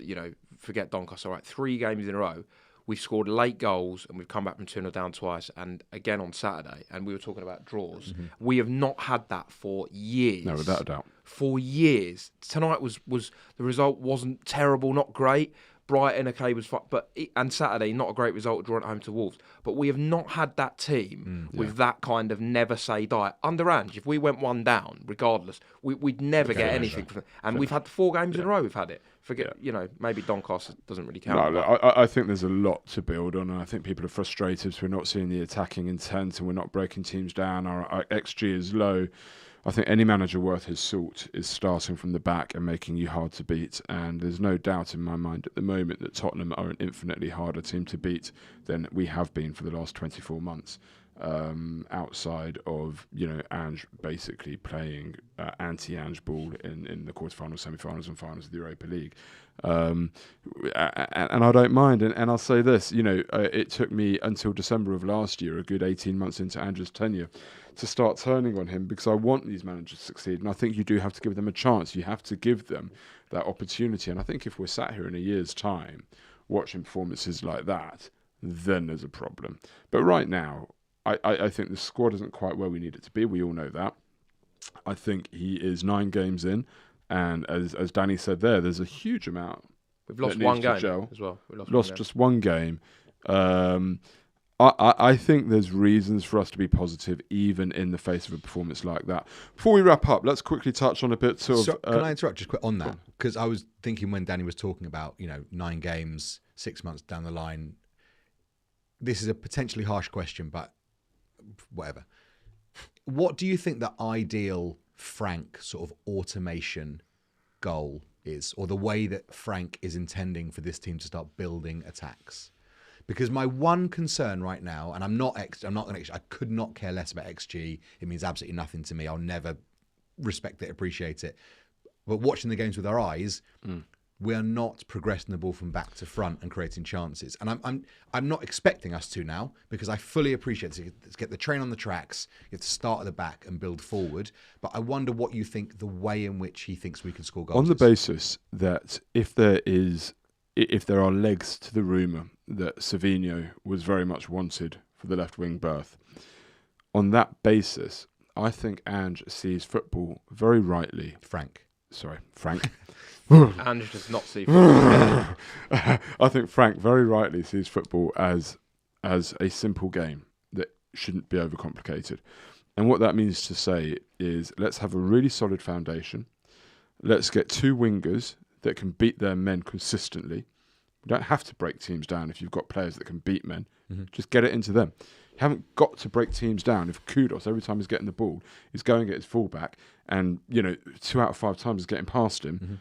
forget Doncaster. 3 games in a row, we've scored late goals and we've come back from 2-0 down twice. And again on Saturday, and we were talking about draws. We have not had that for years. No, without a doubt. For years. Tonight was the result wasn't terrible, not great. Brighton, was fine, and Saturday, not a great result, drawing at home to Wolves. But we have not had that team with that kind of never say die. Under Ange, if we went 1 down, regardless, we'd never get anything from it. And we've had 4 games in a row. We've had it. Forget, maybe Doncaster doesn't really count. No, I think there's a lot to build on, and I think people are frustrated. So we're not seeing the attacking intent, and we're not breaking teams down. Our XG is low. I think any manager worth his salt is starting from the back and making you hard to beat. And there's no doubt in my mind at the moment that Tottenham are an infinitely harder team to beat than we have been for the last 24 months. Outside of Ange basically playing anti-Ange ball in the quarterfinals, semi-finals, and finals of the Europa League, and I don't mind. And I'll say this: it took me until December of last year, a good 18 months into Ange's tenure, to start turning on him because I want these managers to succeed, and I think you do have to give them a chance. You have to give them that opportunity, and I think if we're sat here in a year's time watching performances like that, then there's a problem. But right now, I think the squad isn't quite where we need it to be. We all know that. I think he is 9 games in, and as Danny said there's a huge amount. We've lost 1 game as well. Lost just 1 game. I think there's reasons for us to be positive, even in the face of a performance like that. Before we wrap up, let's quickly touch on a bit of... Can I interrupt just quick on that? Because I was thinking when Danny was talking about 9 games, 6 months down the line. This is a potentially harsh question, but whatever. What do you think the ideal Frank sort of automation goal is, or the way that Frank is intending for this team to start building attacks? Because my one concern right now, and I could not care less about XG. It means absolutely nothing to me. I'll never respect it, appreciate it. But watching the games with our eyes, we are not progressing the ball from back to front and creating chances. And I'm not expecting us to now, because I fully appreciate it. To get the train on the tracks, you have to start at the back and build forward. But I wonder what you think the way in which he thinks we can score goals on the basis that if there are legs to the rumour that Savinho was very much wanted for the left wing berth, on that basis, I think Ange sees football very rightly. Frank. Ange does not see football. I think Frank very rightly sees football as a simple game that shouldn't be overcomplicated. And what that means to say is, let's have a really solid foundation. Let's get 2 wingers that can beat their men consistently. You don't have to break teams down if you've got players that can beat men. Just get it into them. You haven't got to break teams down if Kudos, every time he's getting the ball, is going at his fullback and, 2 out of 5 times is getting past him.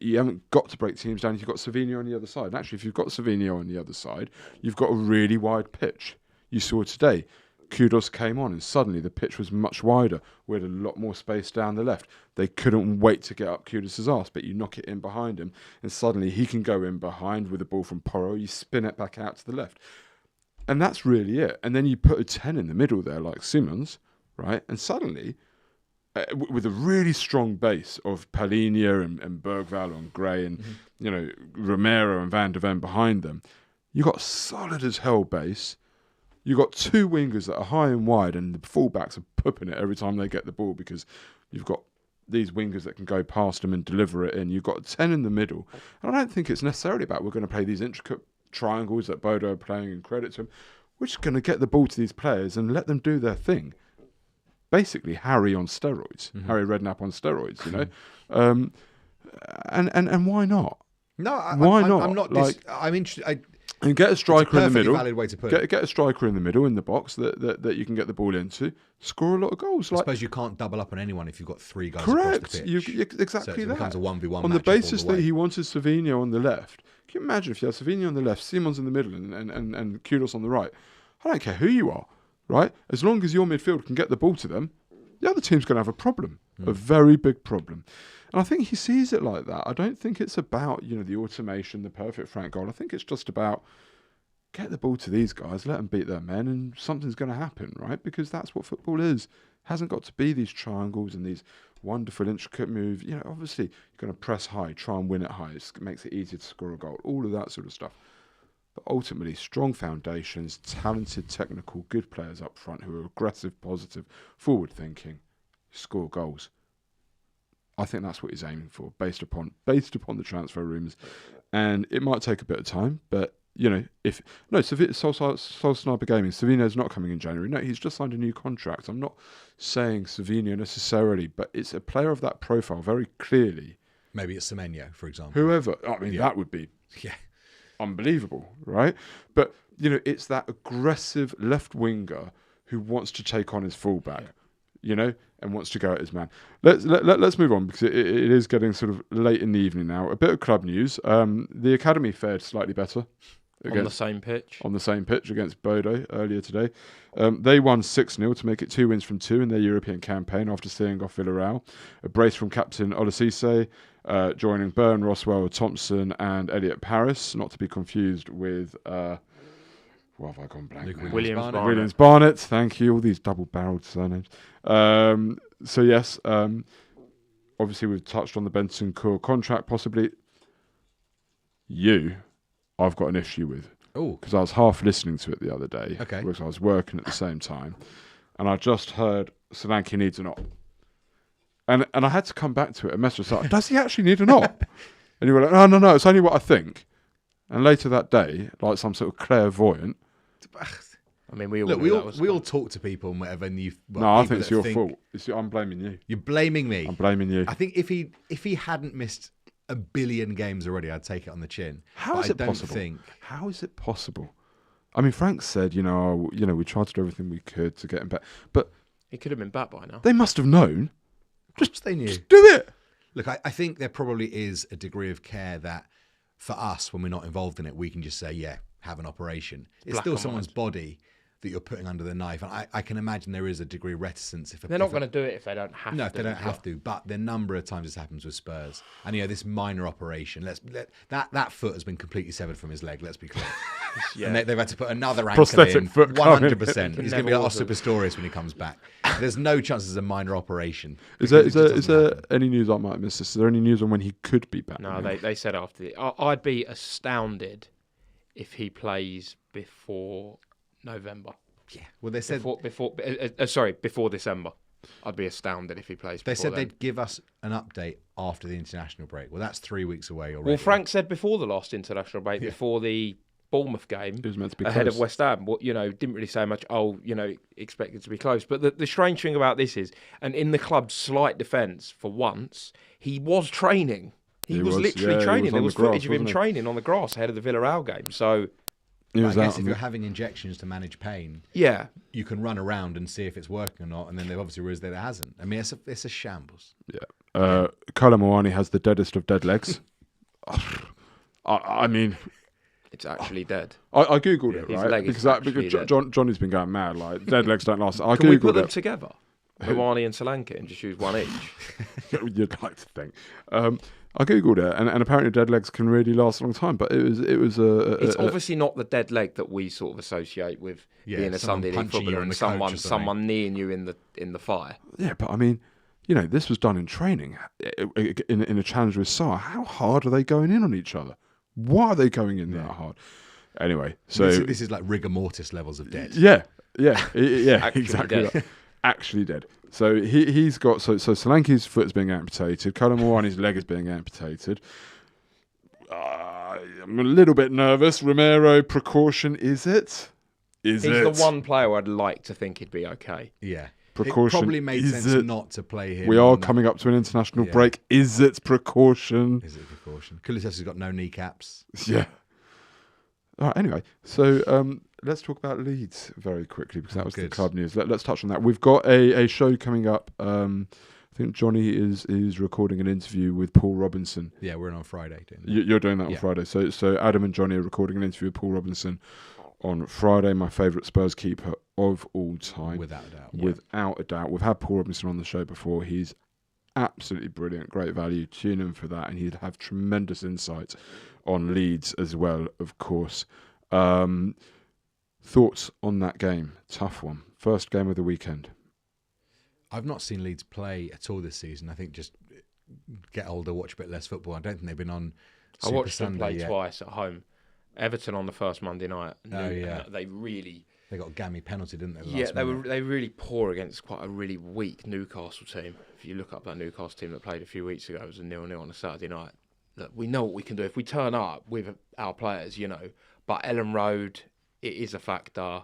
You haven't got to break teams down if you've got Savinho on the other side. And actually, if you've got Savinho on the other side, you've got a really wide pitch. You saw today, Kudos came on and suddenly the pitch was much wider. We had a lot more space down the left. They couldn't wait to get up Kudus' arse, but you knock it in behind him and suddenly he can go in behind with the ball from Porro. You spin it back out to the left. And that's really it. And then you put a 10 in the middle there like Simmons, right? And suddenly, with a really strong base of Palhinha and Bergvall and Gray and, Romero and Van der Ven behind them, you got solid as hell base. You got 2 wingers that are high and wide, and the fullbacks are pooping it every time they get the ball because you've got these wingers that can go past them and deliver it in. You've got 10 in the middle. And I don't think it's necessarily about we're going to play these intricate triangles that Bodo are playing, and credit to him. We're just going to get the ball to these players and let them do their thing. Basically, Harry on steroids. Harry Redknapp on steroids, and why not? No, why not? I'm not. I'm interested. And get a striker in the middle. Valid way to put it. Get a striker in the middle in the box that you can get the ball into. Score a lot of goals. I suppose you can't double up on anyone if you've got 3 guys correct. across the pitch. Exactly so it that. becomes a 1v1 on the basis that he wanted Savinho on the left. Can you imagine if you had Savinho on the left, Simons in the middle, and Kudos on the right? I don't care who you are, right? As long as your midfield can get the ball to them, the other team's going to have a problem, a very big problem. And I think he sees it like that. I don't think it's about the automation, the perfect Frank goal. I think it's just about get the ball to these guys, let them beat their men, and something's going to happen, right? Because that's what football is. It hasn't got to be these triangles and these wonderful, intricate moves. Obviously, you're going to press high, try and win it high. It makes it easier to score a goal, all of that sort of stuff. But ultimately, strong foundations, talented, technical, good players up front who are aggressive, positive, forward-thinking, score goals. I think that's what he's aiming for, based upon the transfer rumours. And it might take a bit of time, but Soul Sniper Gaming, Savinho's not coming in January. No, he's just signed a new contract. I'm not saying Savinho necessarily, but it's a player of that profile very clearly. Maybe it's Semenyo, for example. Whoever. I mean, that would be unbelievable, right? But, it's that aggressive left winger who wants to take on his fullback, and wants to go at his man. Let's move on because it is getting sort of late in the evening now. A bit of club news. The academy fared slightly better. On the same pitch? On the same pitch against Bodo earlier today. They won 6-0 to make it 2 wins from 2 in their European campaign after seeing off Villarreal. A brace from captain Olasise, joining Byrne, Roswell, Thompson and Elliot Paris, not to be confused with... what have I gone blank? Williams Barnett, thank you. All these double-barreled surnames. So yes, obviously we've touched on the Bentancur contract possibly. I've got an issue with. Oh. Because I was half listening to it the other day. Okay. Because I was working at the same time. And I just heard Solanke needs an op. And I had to come back to it and message like, does he actually need an op? And you were like, no, it's only what I think. And later that day, like some sort of clairvoyant. I mean, we all talk to people and whatever. And I think it's your fault. I'm blaming you. You're blaming me. I'm blaming you. I think if he hadn't missed a billion games already, I'd take it on the chin. How is it possible? I mean, Frank said, we tried to do everything we could to get him back, but he could have been back by now. They must have known. They knew. Just do it. Look, I think there probably is a degree of care that for us, when we're not involved in it, we can just say, have an operation. It's still someone's body that you're putting under the knife. And I can imagine there is a degree of reticence. They're not going to do it if they don't have to. No, if they don't have to. But the number of times this happens with Spurs. And, this minor operation, that foot has been completely severed from his leg, let's be clear. And they've had to put another ankle prosthetic in. Foot 100%. He's going to be like Oscar Pistorius when he comes back. There's no chance there's a minor operation. Is there any news I might miss? Is there any news on when he could be back? No, they said after. I'd be astounded if he plays before November. Yeah. Well, they said before December. I'd be astounded if he plays. They said then. They'd give us an update after the international break. Well, that's 3 weeks away already. Well, Frank said before the last international break, before the Bournemouth game It was meant to be ahead close. of West Ham. What didn't really say much. Expected to be close. But the strange thing about this is, and in the club's slight defence, for once, he was training. He was literally he training. was on There was the grass, footage of him wasn't he? training on the grass ahead of the Villarreal game. So He was I out guess on if the- you're having injections to manage pain, yeah, you can run around and see if it's working or not, and then there obviously is that it hasn't. I mean, it's a shambles. Kolo Muani has the deadest of dead legs. I mean, it's actually dead. I googled it, His right? leg is Because actually dead. Johnny's been going mad. Like dead legs don't last. I Can we put googled them it. together, Muani and Solanke, and just use one each? You'd like to think. I googled it, and apparently dead legs can really last a long time. But it was It's obviously not the dead leg that we sort of associate with being a someone Sunday league punching you footballer on and the coach or something. someone kneeing you in the fire. yeah. But I mean, this was done in training, in a challenge with Sarr. How hard are they going in on each other? Why are they going in that hard? Anyway, so this is like rigor mortis levels of dead. yeah, Actually exactly. dead. Right. Actually dead. So he's got so Solanke's foot is being amputated. Kolo Muani's leg is being amputated. I'm a little bit nervous. Romero, precaution, is it? He's the one player I'd like to think he'd be okay. Yeah. Precaution, It probably made is sense it? not to play him. We are on that. coming up to an international Yeah. break. Is it precaution? Is it a precaution? Kulusevski's got no kneecaps. Yeah. All right, anyway, so let's talk about Leeds very quickly because that was the good. club news. Let's touch on that. We've got a show coming up. I think Johnny is recording an interview with Paul Robinson. Yeah, we're in on Friday. Doing that. You're doing that on Yeah. Friday. So Adam and Johnny are recording an interview with Paul Robinson on Friday, my favourite Spurs keeper of all time. Without a doubt. Without a doubt. We've had Paul Robinson on the show before. He's absolutely brilliant, great value. Tune in for that, and he'd have tremendous insight on Leeds as well, of course. Thoughts on that game? Tough one. First game of the weekend. I've not seen Leeds play at all this season. I think just get older, watch a bit less football. I don't think they've been on I Super watched them Sunday play yet. twice at home. Everton on the first Monday night. yeah. They really, They got a gammy penalty, didn't they? the yeah, last they minute? were really poor against quite a really weak Newcastle team. If you look up that Newcastle team that played a few weeks ago, it was a 0-0 on a Saturday night. Look, we know what we can do if we turn up with our players, But Ellen Road, it is a factor.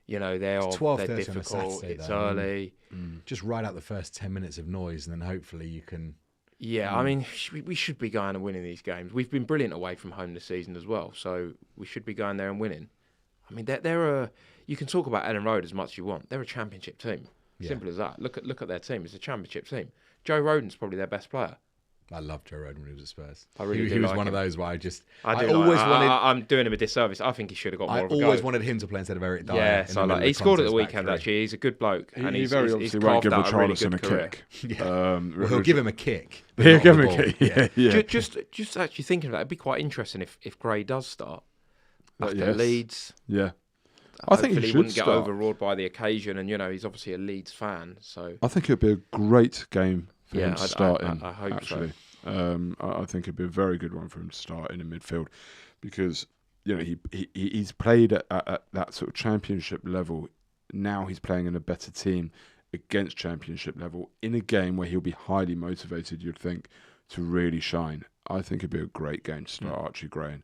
They're 12:30 on a difficult. Saturday, It's though. early. Just ride out the first 10 minutes of noise, and then hopefully you can. Yeah, I mean, we should be going and winning these games. We've been brilliant away from home this season as well, so we should be going there and winning. I mean, you can talk about Ellen Road as much as you want. They're a championship team. Yeah. Simple as that. Look at their team. It's a championship team. Joe Rodon's probably their best player. I loved Joe Roden when he was at Spurs. I really he do was like one him. of those where I always wanted. I'm doing him a disservice. I think he should have got more I of a always go. wanted him to play instead of Eric Dyer. Yeah, in the so middle of he the scored at the Conte's back weekend. three. Actually, he's a good bloke, and He he's very he's obviously won't carved give out a really Richarlison good a career. kick. Well, he'll give him a kick. but He'll not give the him a ball. kick. Yeah. Just actually thinking of that, it'd be quite interesting if Gray does start after Yes. Leeds. Yeah. I think Hopefully he wouldn't should get start. overawed by the occasion, and he's obviously a Leeds fan, so I think it'd be a great game for him to I- start I- in. I hope so. actually. I think it'd be a very good one for him to start in midfield because he's played at that sort of championship level. Now he's playing in a better team against championship level in a game where he'll be highly motivated, you'd think, to really shine. I think it'd be a great game to start Archie Gray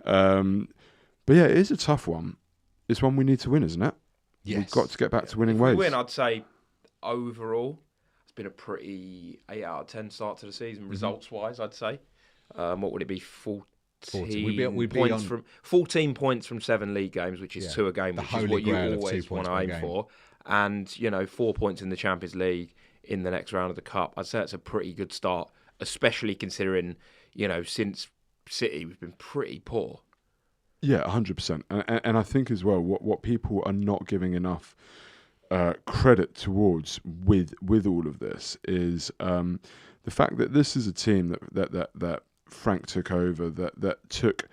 in. But yeah, it is a tough one. It's one we need to win, isn't it? Yes. We've got to get back to winning if we ways. win, I'd say overall it's been a pretty 8 out of 10 start to the season, results-wise, I'd say. What would it be? 14 We'd be points on- from 14 points from 7 league games, which is Yeah. 2 a game, The which is holy what you grail of 2 always want points to per aim game. for. And 4 points in the Champions League in the next round of the Cup. I'd say it's a pretty good start, especially considering since City we've been pretty poor. Yeah, 100%. And I think as well, what people are not giving enough credit towards with all of this is the fact that this is a team that Frank took over, that took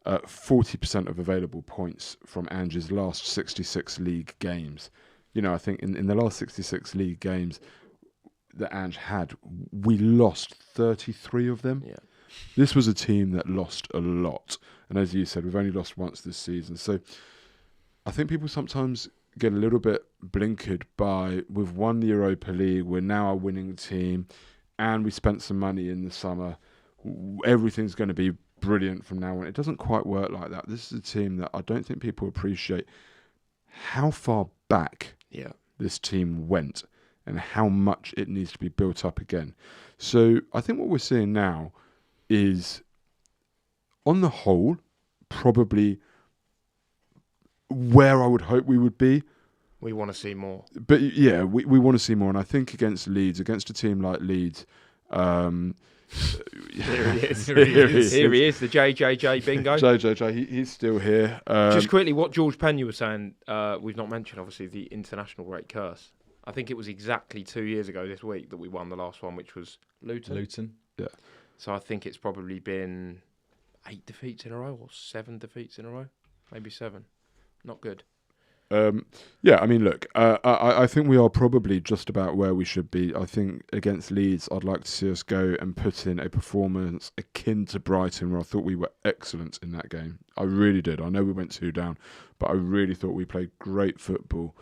40% of available points from Ange's last 66 league games. I think in the last 66 league games that Ange had, we lost 33 of them. Yeah. This was a team that lost a lot. And as you said, we've only lost once this season. So I think people sometimes get a little bit blinkered by, we've won the Europa League, we're now a winning team, and we spent some money in the summer. Everything's going to be brilliant from now on. It doesn't quite work like that. This is a team that I don't think people appreciate how far back this team went and how much it needs to be built up again. So I think what we're seeing now is, on the whole, probably where I would hope we would be. We want to see more. But yeah, we want to see more. And I think against Leeds, against a team like Leeds... Here he is. Here he is, the JJJ bingo. JJJ, he's still here. Just quickly, what George Pena was saying, we've not mentioned, obviously, the international break curse. I think it was exactly 2 years ago this week that we won the last one, which was Luton. Yeah. So I think it's probably been 8 defeats in a row or 7 defeats in a row. Maybe 7. Not good. Yeah, I mean, look, I think we are probably just about where we should be. I think against Leeds, I'd like to see us go and put in a performance akin to Brighton, where I thought we were excellent in that game. I really did. I know we went 2 down, but I really thought we played great football.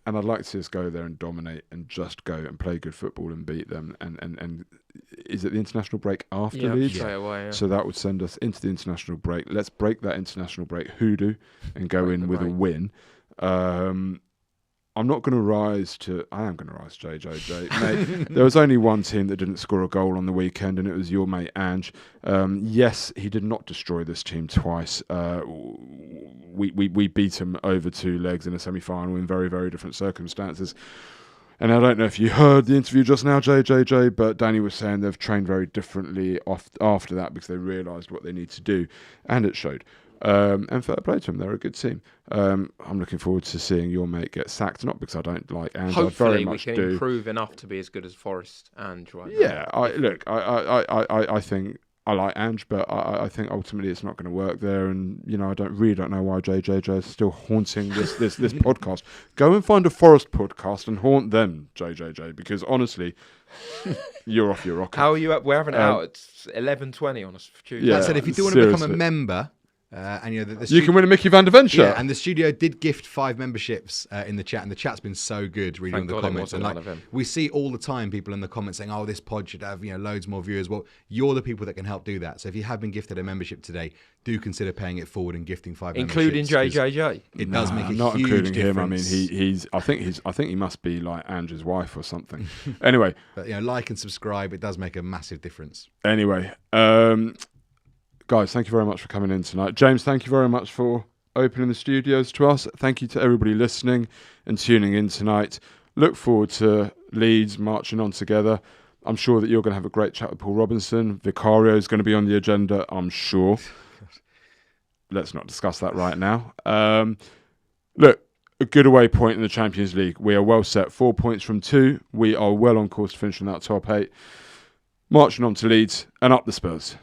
And I'd like to see us go there and dominate and just go and play good football and beat them. And is it the international break after Leeds? Straight away, yeah. So that would send us into the international break. Let's break that international break hoodoo and go in with a win. I'm not going to rise to... I am going to rise to JJJ. Mate, there was only one team that didn't score a goal on the weekend, and it was your mate Ange. Yes, he did not destroy this team twice. We beat him over 2 legs in a semi-final in very, very different circumstances. And I don't know if you heard the interview just now, JJJ, but Danny was saying they've trained very differently after that because they realised what they need to do, and it showed. And fair play to them, they're a good team. I'm looking forward to seeing your mate get sacked, not because I don't like Ange, hopefully I very much we can do. improve enough to be as good as Forest Ange right now. Yeah, I think I like Ange, but I think ultimately it's not going to work there. And I really don't know why JJJ is still haunting this podcast. Go and find a Forest podcast and haunt them, JJJ, because honestly, you're off your rocker. How are you up? We're having it out. It's 11:20 on a Tuesday. Yeah, Like I said, if you do want to become a seriously. member, and the You can win a Mickey van der Ven shirt. Yeah, and the studio did gift 5 memberships in the chat, and the chat's been so good reading Thank all the God it comments. wasn't And one of him. we see all the time people in the comments saying, "Oh, this pod should have loads more viewers." Well, you're the people that can help do that. So if you have been gifted a membership today, do consider paying it forward and gifting 5 including memberships, 'cause JJJ. It does make a not huge including difference. him. I mean, I think he must be like Ange's wife or something. Anyway, But like and subscribe. It does make a massive difference. Guys, thank you very much for coming in tonight. James, thank you very much for opening the studios to us. Thank you to everybody listening and tuning in tonight. Look forward to Leeds marching on together. I'm sure that you're going to have a great chat with Paul Robinson. Vicario is going to be on the agenda, I'm sure. Let's not discuss that right now. Look, a good away point in the Champions League. We are well set. 4 points from 2. We are well on course to finish in that top 8. Marching on to Leeds and up the Spurs.